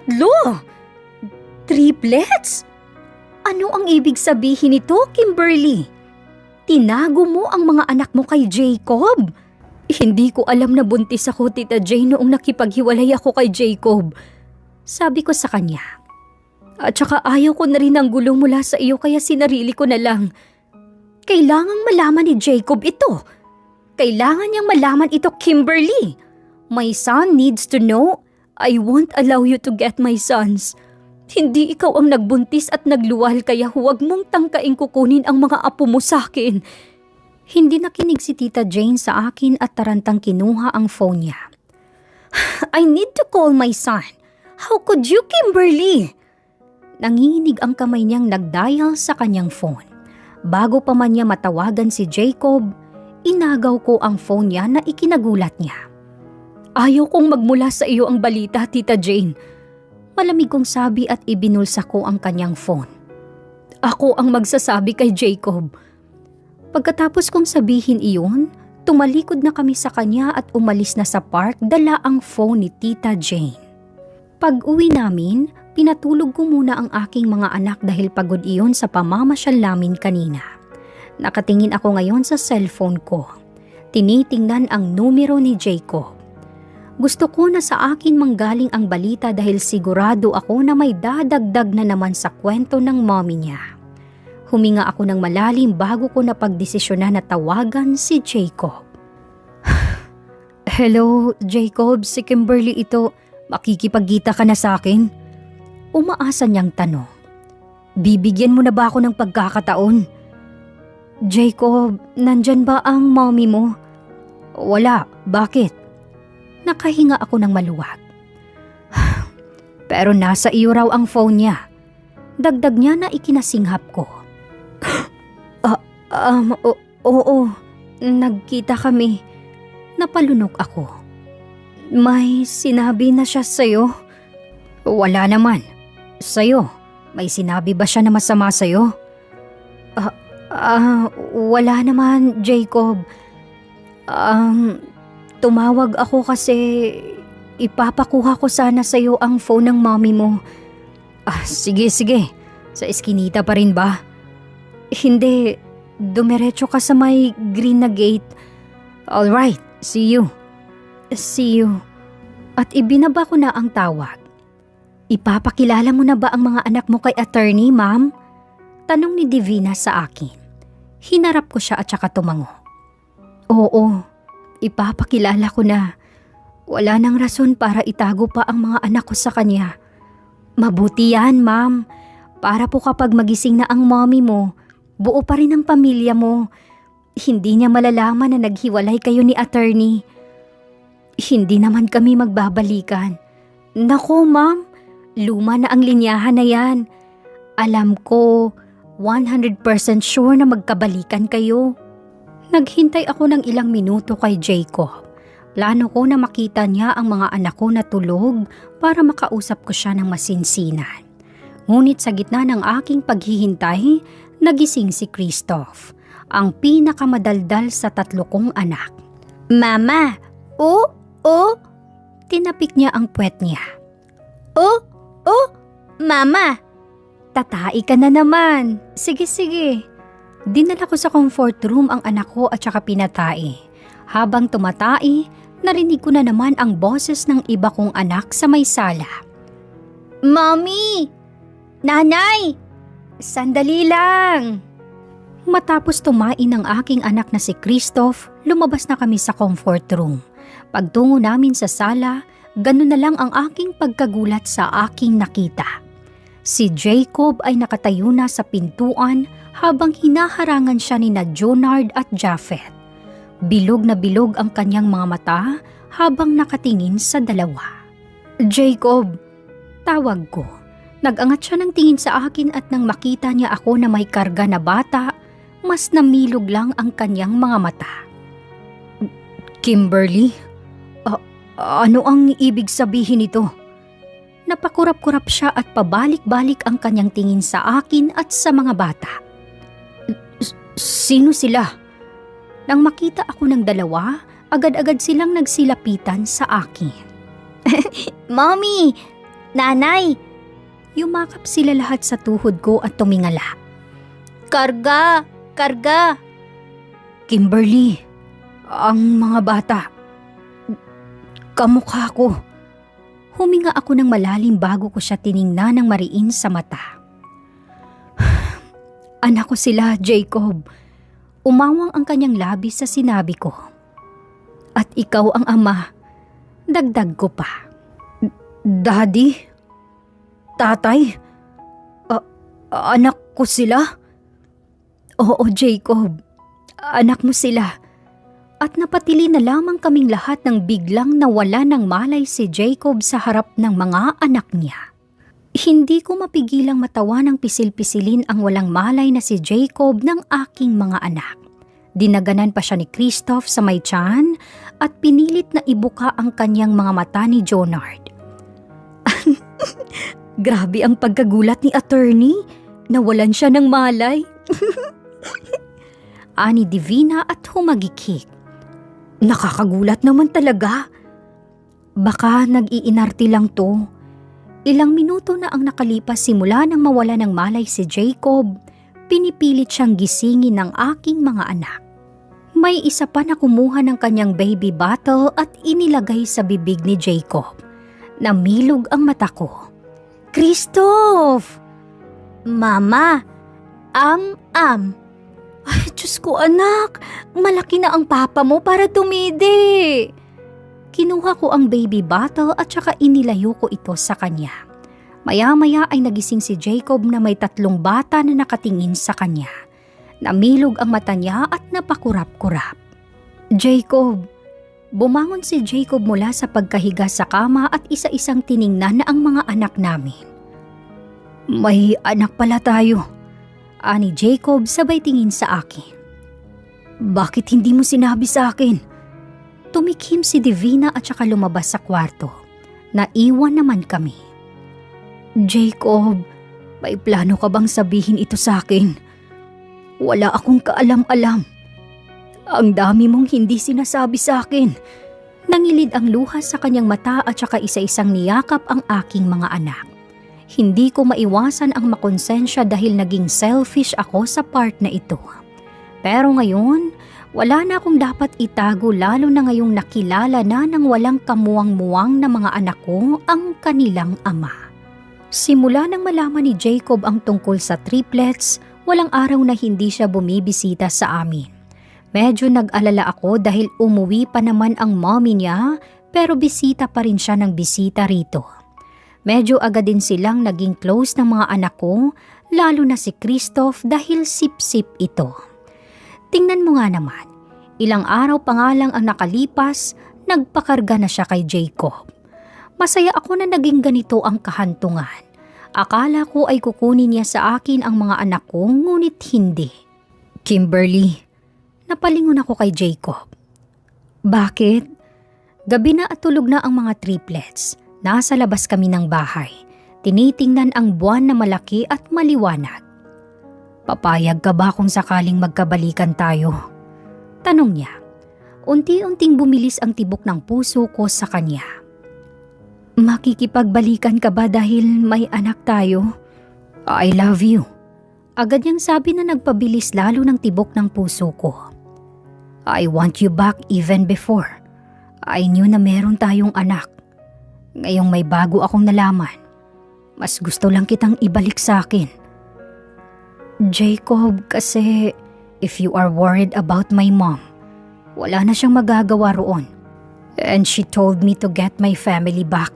Speaker 2: Triplets? Ano ang ibig sabihin nito, Kimberly? Tinago mo ang mga anak mo kay Jacob? Hindi ko alam na buntis ako, Tita Jane, noong nakipaghiwalay ako kay Jacob. Sabi ko sa kanya. At saka ayaw ko na rin ng gulo mula sa iyo kaya sinarili ko na lang. Kailangang malaman ni Jacob ito. Kailangan niyang malaman ito, Kimberly. My son needs to know. I won't allow you to get my sons. Hindi ikaw ang nagbuntis at nagluwal kaya huwag mong tangkaing kukunin ang mga apo mo sa akin. Hindi nakinig si Tita Jane sa akin at tarantang kinuha ang phone niya. I need to call my son. How could you, Kimberly? Nanginginig ang kamay niyang nagdial sa kanyang phone. Bago pa man niya matawagan si Jacob, inagaw ko ang phone niya na ikinagulat niya. Ayaw kong magmula sa iyo ang balita, Tita Jane. Malamig kong sabi at ibinulsa ko ang kanyang phone. Ako ang magsasabi kay Jacob. Pagkatapos kong sabihin iyon, tumalikod na kami sa kanya at umalis na sa park dala ang phone ni Tita Jane. Pag-uwi namin, pinatulog ko muna ang aking mga anak dahil pagod iyon sa pamamasyal namin kanina. Nakatingin ako ngayon sa cellphone ko. Tinitingnan ang numero ni Jacob. Gusto ko na sa akin manggaling ang balita dahil sigurado ako na may dadagdag na naman sa kwento ng mommy niya. Huminga ako ng malalim bago ko napagdesisyonan na tawagan si Jacob. Hello, Jacob, si Kimberly ito. Makikipagkita ka na sa akin? Umaasa niyang tanong. Bibigyan mo na ba ako ng pagkakataon? Jacob, nandyan ba ang mommy mo? Wala, bakit? Nakahinga ako ng maluwag. Pero nasa iyo raw ang phone niya. Dagdag niya na ikinasinghap ko. Oo, nagkita kami. Napalunok ako. May sinabi na siya sa'yo? Wala naman. Sa'yo, may sinabi ba siya na masama sa'yo? Wala naman, Jacob. Tumawag ako kasi ipapakuha ko sana sa'yo ang phone ng mommy mo. Sige. Sa eskinita pa rin ba? Hindi. Dumiretso ka sa may green na gate. Alright, see you. At ibinaba ko na ang tawag. Ipapakilala mo na ba ang mga anak mo kay attorney, ma'am? Tanong ni Divina sa akin. Hinarap ko siya at saka tumango. Oo, ipapakilala ko na. Wala nang rason para itago pa ang mga anak ko sa kanya. Mabuti yan, ma'am. Para po kapag magising na ang mommy mo, buo pa rin ang pamilya mo. Hindi niya malalaman na naghiwalay kayo ni attorney. Hindi naman kami magbabalikan. Nako, ma'am. Luma na ang linyahan na yan. Alam ko, 100% sure na magkabalikan kayo. Naghintay ako ng ilang minuto kay Jacob. Plano ko na makita niya ang mga anak ko na tulog para makausap ko siya ng masinsinan. Ngunit sa gitna ng aking paghihintay, nagising si Christoph, ang pinakamadaldal sa 3 kong anak. Mama! Oh! Tinapik niya ang puwet niya. Oh! Mama! Tatai ka na naman. Sige. Dinala ko sa comfort room ang anak ko at saka pinatai. Habang tumatai, narinig ko na naman ang boses ng iba kong anak sa may sala. Mommy! Nanay! Sandali lang! Matapos tumain ng aking anak na si Christoph, lumabas na kami sa comfort room. Pagtungo namin sa sala, ganun na lang ang aking pagkagulat sa aking nakita. Si Jacob ay nakatayo na sa pintuan habang hinaharangan siya ni na Jonard at Japheth. Bilog na bilog ang kanyang mga mata habang nakatingin sa dalawa. Jacob, tawag ko. Nag-angat siya ng tingin sa akin at nang makita niya ako na may karga na bata, mas namilog lang ang kanyang mga mata. Kimberly? Ano ang ibig sabihin nito? Napakurap-kurap siya at pabalik-balik ang kanyang tingin sa akin at sa mga bata. Sino sila? Nang makita ako ng dalawa, agad-agad silang nagsilapitan sa akin. Mommy! Nanay! Yumakap sila lahat sa tuhod ko at tumingala. Karga! Kimberly, ang mga bata. Kamukha ko. Huminga ako ng malalim bago ko siya tiningnan ng mariin sa mata. Anak ko sila, Jacob. Umawang ang kanyang labis sa sinabi ko. At ikaw ang ama. Dagdag ko pa. Daddy? Tatay? Anak ko sila? Oo, Jacob. Anak mo sila. At napatili na lamang kaming lahat nang biglang nawala ng malay si Jacob sa harap ng mga anak niya. Hindi ko mapigilang matawa ng pisil-pisilin ang walang malay na si Jacob ng aking mga anak. Dinaganan pa siya ni Christoph sa may tiyan at pinilit na ibuka ang kanyang mga mata ni Jonard. Grabe ang pagkagulat ni attorney. Nawalan siya ng malay. Ani Divina at humagikik. Nakakagulat naman talaga. Baka nag-iinarte lang to. Ilang minuto na ang nakalipas simula nang mawala ng malay si Jacob, pinipilit siyang gisingin ng aking mga anak. May isa pa na kumuha ng kanyang baby bottle at inilagay sa bibig ni Jacob. Namilog ang mata ko. Christoph! Mama! Ay, Diyos ko anak! Malaki na ang papa mo para tumidi! Kinuha ko ang baby bottle at saka inilayo ko ito sa kanya. Maya-maya ay nagising si Jacob na may 3 bata na nakatingin sa kanya. Namilog ang mata niya at napakurap-kurap. Jacob! Bumangon si Jacob mula sa pagkahiga sa kama at isa-isang tiningnan na ang mga anak namin. May anak pala tayo. Ani Jacob sabay tingin sa akin. Bakit hindi mo sinabi sa akin? Tumikhim si Divina at saka lumabas sa kwarto. Naiwan naman kami. Jacob, may plano ka bang sabihin ito sa akin? Wala akong kaalam-alam. Ang dami mong hindi sinasabi sa akin. Nangilid ang luha sa kanyang mata at saka isa-isang niyakap ang aking mga anak. Hindi ko maiwasan ang makonsensya dahil naging selfish ako sa part na ito. Pero ngayon, wala na akong dapat itago lalo na ngayong nakilala na ng walang kamuwang-muwang na mga anak ko ang kanilang ama. Simula nang malaman ni Jacob ang tungkol sa triplets, Walang araw na hindi siya bumibisita sa amin. Medyo nag-alala ako dahil umuwi pa naman ang mommy niya pero bisita pa rin siya ng bisita rito. Medyo agad din silang naging close ng mga anak ko, lalo na si Christoph dahil sip-sip ito. Tingnan mo nga naman, ilang araw pa nga lang ang nakalipas, nagpakarga na siya kay Jacob. Masaya ako na naging ganito ang kahantungan. Akala ko ay kukunin niya sa akin ang mga anak ko, ngunit hindi. Kimberly, napalingon ako kay Jacob. Bakit? Gabi na at tulog na ang mga triplets. Nasa labas kami ng bahay. Tinitingnan ang buwan na malaki at maliwanag. Papayag ka ba kung sakaling magkabalikan tayo? Tanong niya. Unti-unting bumilis ang tibok ng puso ko sa kanya. Makikipagbalikan ka ba dahil may anak tayo? I love you. Agad niyang sabi na nagpabilis lalo ng tibok ng puso ko. I want you back even before. I knew na meron tayong anak. Ngayong may bago akong nalaman. Mas gusto lang kitang ibalik sa akin. Jacob, kasi if you are worried about my mom, wala na siyang magagawa roon. And she told me to get my family back.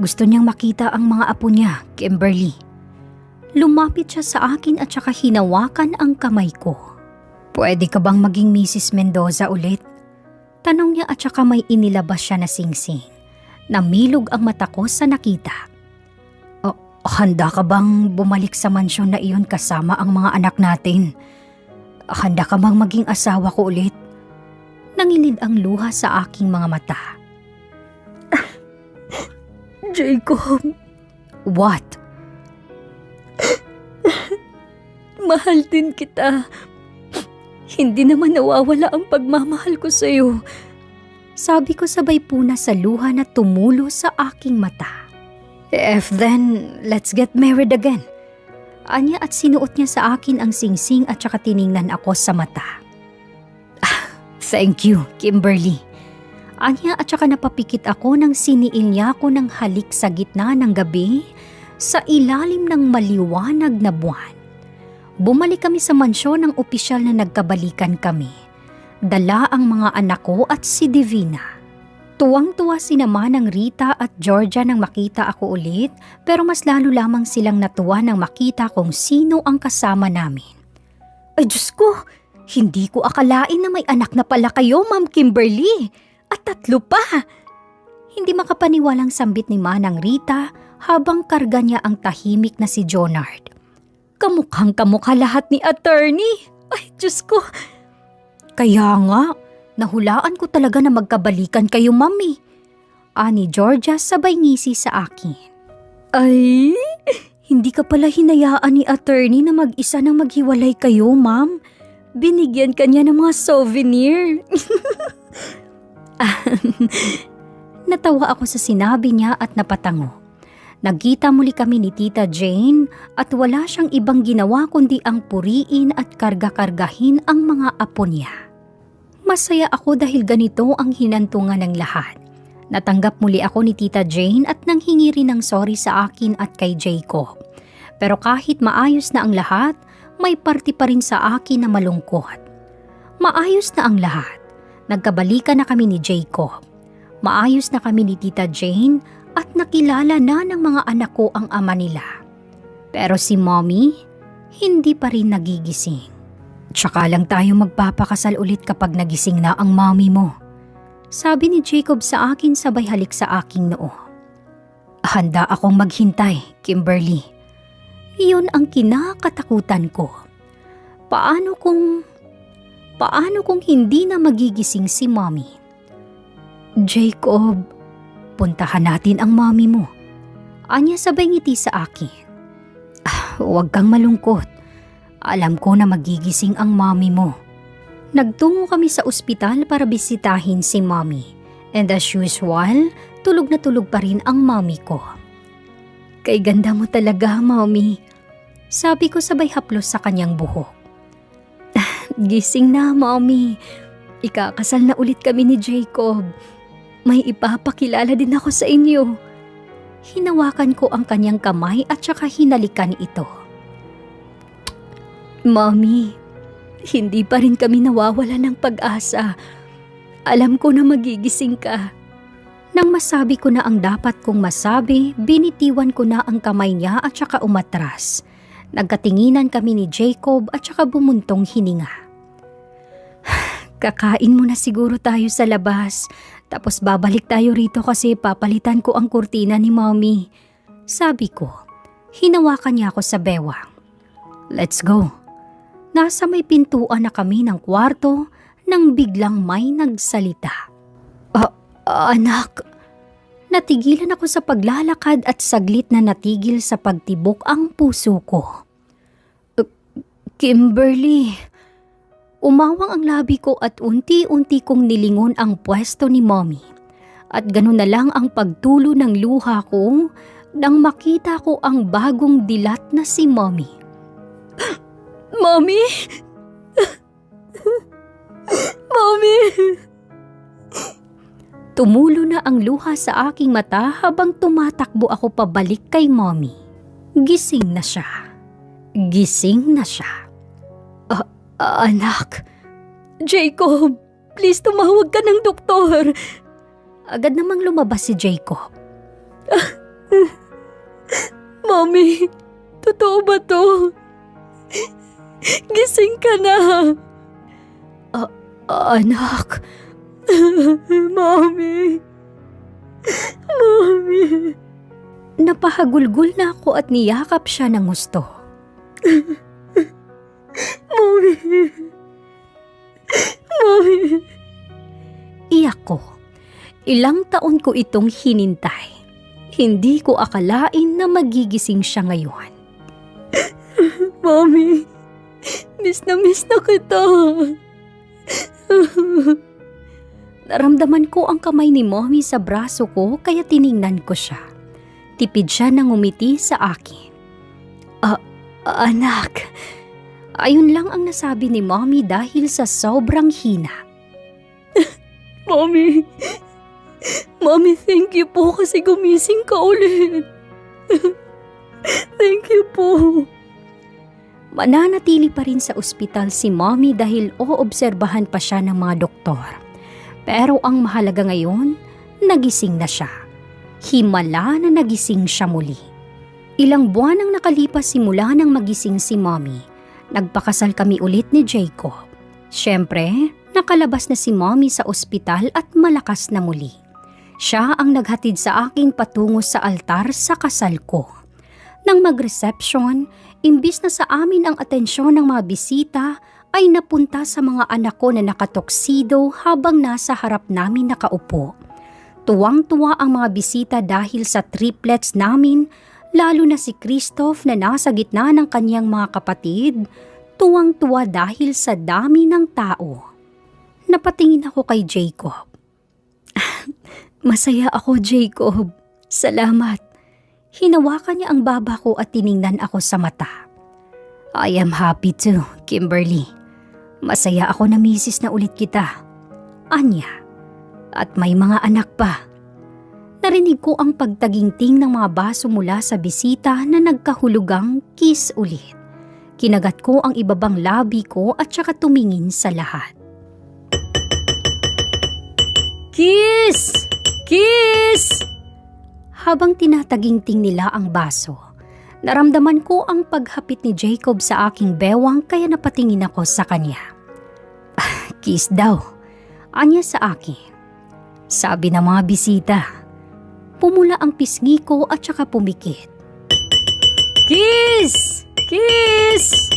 Speaker 2: Gusto niyang makita ang mga apo niya, Kimberly. Lumapit siya sa akin at saka hinawakan ang kamay ko. Pwede ka bang maging Mrs. Mendoza ulit? Tanong niya at saka may inilabas siya na singsing. Namilog ang mata ko sa nakita. Handa ka bang bumalik sa mansyon na iyon kasama ang mga anak natin? Handa ka bang maging asawa ko ulit? Nangilid ang luha sa aking mga mata. Jacob. What? Mahal din kita. Hindi naman nawawala ang pagmamahal ko sa iyo. Sabi ko sabay puna sa luha na tumulo sa aking mata. If then, let's get married again. Anya at sinuot niya sa akin ang singsing at saka tiningnan ako sa mata. Thank you, Kimberly. Anya at saka napapikit ako nang siniil niya ako ng halik sa gitna ng gabi sa ilalim ng maliwanag na buwan. Bumalik kami sa mansyon ng opisyal na nagkabalikan kami. Dala ang mga anak ko at si Divina. Tuwang-tuwa sina Manang Rita at Georgia nang makita ako ulit, pero mas lalo lamang silang natuwa nang makita kung sino ang kasama namin. Ay Diyos ko! Hindi ko akalain na may anak na pala kayo, Ma'am Kimberly. At 3 pa. Hindi makapaniwalang sambit ni Manang Rita habang karga niya ang tahimik na si Jonard. Kamukhang kamukha lahat ni attorney. Ay, Diyos ko. Kaya nga, nahulaan ko talaga na magkabalikan kayo, Mami. Ani Georgia sabay ngisi sa akin. Ay, hindi ka pala hinayaan ni attorney na mag-isa nang maghiwalay kayo, Ma'am. Binigyan ka niya ng mga souvenir. Natawa ako sa sinabi niya at napatango. Nagkita muli kami ni Tita Jane at wala siyang ibang ginawa kundi ang puriin at karga-kargahin ang mga apo niya. Masaya ako dahil ganito ang hinantungan ng lahat. Natanggap muli ako ni Tita Jane at nanghingi rin ng sorry sa akin at kay Jacob. Pero kahit maayos na ang lahat, may parte pa rin sa akin na malungkot. Maayos na ang lahat. Nagkabalikan na kami ni Jacob. Maayos na kami ni Tita Jane at nakilala na ng mga anak ko ang ama nila. Pero si Mommy, hindi pa rin nagigising. Tsaka lang tayo magpapakasal ulit kapag nagising na ang mommy mo. Sabi ni Jacob sa akin sabay halik sa aking noo. Handa akong maghintay, Kimberly. Iyon ang kinakatakutan ko. Paano kung hindi na magigising si Mommy? Jacob, puntahan natin ang mommy mo. Anya sabay ngiti sa akin. Huwag kang malungkot. Alam ko na magigising ang mommy mo. Nagtungo kami sa ospital para bisitahin si Mommy. And as usual, tulog na tulog pa rin ang mommy ko. Kay ganda mo talaga, Mommy. Sabi ko sabay haplos sa kanyang buhok. Gising na, Mommy. Ikakasal na ulit kami ni Jacob. May ipapakilala din ako sa inyo. Hinawakan ko ang kanyang kamay at saka hinalikan ito. Mommy, hindi pa rin kami nawawala ng pag-asa. Alam ko na magigising ka. Nang masabi ko na ang dapat kong masabi, binitiwan ko na ang kamay niya at saka umatras. Nagkatinginan kami ni Jacob at saka bumuntong hininga. Kakain muna siguro tayo sa labas, tapos babalik tayo rito kasi papalitan ko ang kurtina ni Mommy. Sabi ko, hinawakan niya ako sa bewang. Let's go. Nasa may pintuan na kami ng kwarto nang biglang may nagsalita. Anak, natigilan ako sa paglalakad at saglit na natigil sa pagtibok ang puso ko. Kimberly, umawang ang labi ko at unti-unti kong nilingon ang pwesto ni Mommy. At ganun na lang ang pagtulo ng luha ko nang makita ko ang bagong dilat na si Mommy. Mommy? Mommy? Tumulo na ang luha sa aking mata habang tumatakbo ako pabalik kay Mommy. Gising na siya. Gising na siya. Anak. Jacob, please tumawag ka ng doktor. Agad namang lumabas si Jacob. Mommy, totoo ba to? Gising ka na. Anak. Mommy. Mommy. Napahagulgol na ako at niyakap siya ng gusto. Mommy. Mommy. Iyak ko. Ilang taon ko itong hinintay. Hindi ko akalain na magigising siya ngayon. Mommy, miss na kita. Naramdaman ko ang kamay ni Mommy sa braso ko kaya tiningnan ko siya. Tipid siya nang umiti sa akin. Anak, ayun lang ang nasabi ni Mommy dahil sa sobrang hina. Mommy, thank you po kasi gumising ka ulit. Thank you po. Mananatili pa rin sa ospital si Mommy dahil oobserbahan pa siya ng mga doktor. Pero ang mahalaga ngayon, nagising na siya. Himala na nagising siya muli. Ilang buwan ang nakalipas simula nang magising si Mommy. Nagpakasal kami ulit ni Jacob. Siyempre, nakalabas na si Mommy sa ospital at malakas na muli. Siya ang naghatid sa akin patungo sa altar sa kasal ko. Nang mag-reception, imbis na sa amin ang atensyon ng mga bisita, ay napunta sa mga anak ko na nakatoksido habang nasa harap namin nakaupo. Tuwang-tuwa ang mga bisita dahil sa triplets namin, lalo na si Christoph na nasa gitna ng kanyang mga kapatid, tuwang-tuwa dahil sa dami ng tao. Napatingin ako kay Jacob. Masaya ako, Jacob. Salamat. Hinawakan niya ang baba ko at tiningnan ako sa mata. I am happy too, Kimberly. Masaya ako na misis na ulit kita. Anya. At may mga anak pa. Narinig ko ang pagtaginting ng mga baso mula sa bisita na nagkahulugang kiss ulit. Kinagat ko ang ibabang labi ko at saka tumingin sa lahat. Kiss! Kiss! Habang tinataginting nila ang baso, naramdaman ko ang paghapit ni Jacob sa aking bewang kaya napatingin ako sa kanya. Kiss daw, anya sa akin. Sabi ng mga bisita. Pumula ang pisngi ko at saka pumikit. Kiss! Kiss!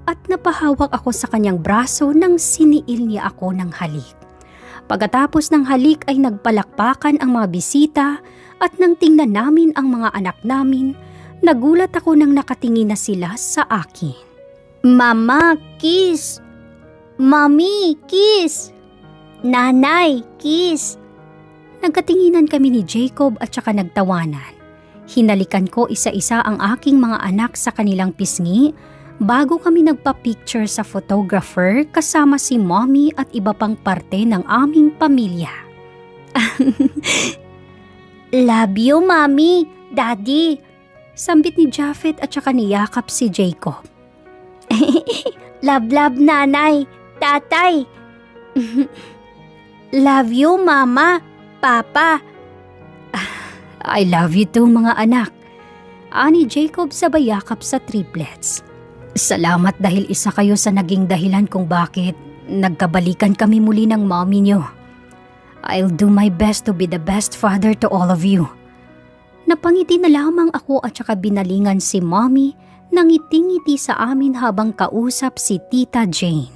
Speaker 2: At napahawak ako sa kanyang braso nang siniil niya ako ng halik. Pagkatapos ng halik ay nagpalakpakan ang mga bisita at nang tingnan namin ang mga anak namin, nagulat ako nang nakatingin na sila sa akin. Mama, kiss! Mommy, kiss! Nanay, kiss! Nagkatinginan kami ni Jacob at saka nagtawanan. Hinalikan ko isa-isa ang aking mga anak sa kanilang pisngi bago kami nagpa-picture sa photographer kasama si Mommy at iba pang parte ng aming pamilya. Love you, Mommy, Daddy! Sambit ni Japhet at saka niyakap si Jacob. Love nanay, tatay. Love you mama, papa. I love you too mga anak. Ani Jacob sabay yakap sa triplets. Salamat dahil isa kayo sa naging dahilan kung bakit nagkabalikan kami muli ng mommy niyo. I'll do my best to be the best father to all of you. Napangiti na lamang ako at saka binalingan si mommy nang ngiti-ngiti sa amin habang kausap si Tita Jane.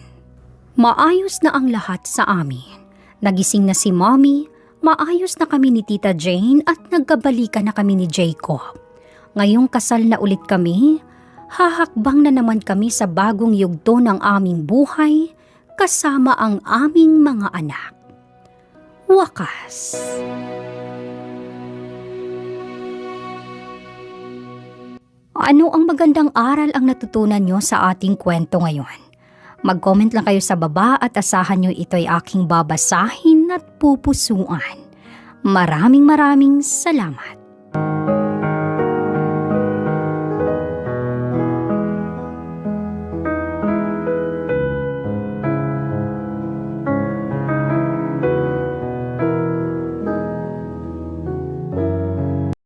Speaker 2: Maayos na ang lahat sa amin. Nagising na si mommy, maayos na kami ni Tita Jane at nagkabalikan na kami ni Jacob. Ngayong kasal na ulit kami, hahakbang na naman kami sa bagong yugto ng aming buhay kasama ang aming mga anak. Wakas. Ano ang magandang aral ang natutunan nyo sa ating kwento ngayon? Mag-comment lang kayo sa baba at asahan nyo ito'y aking babasahin at pupusuan. Maraming salamat.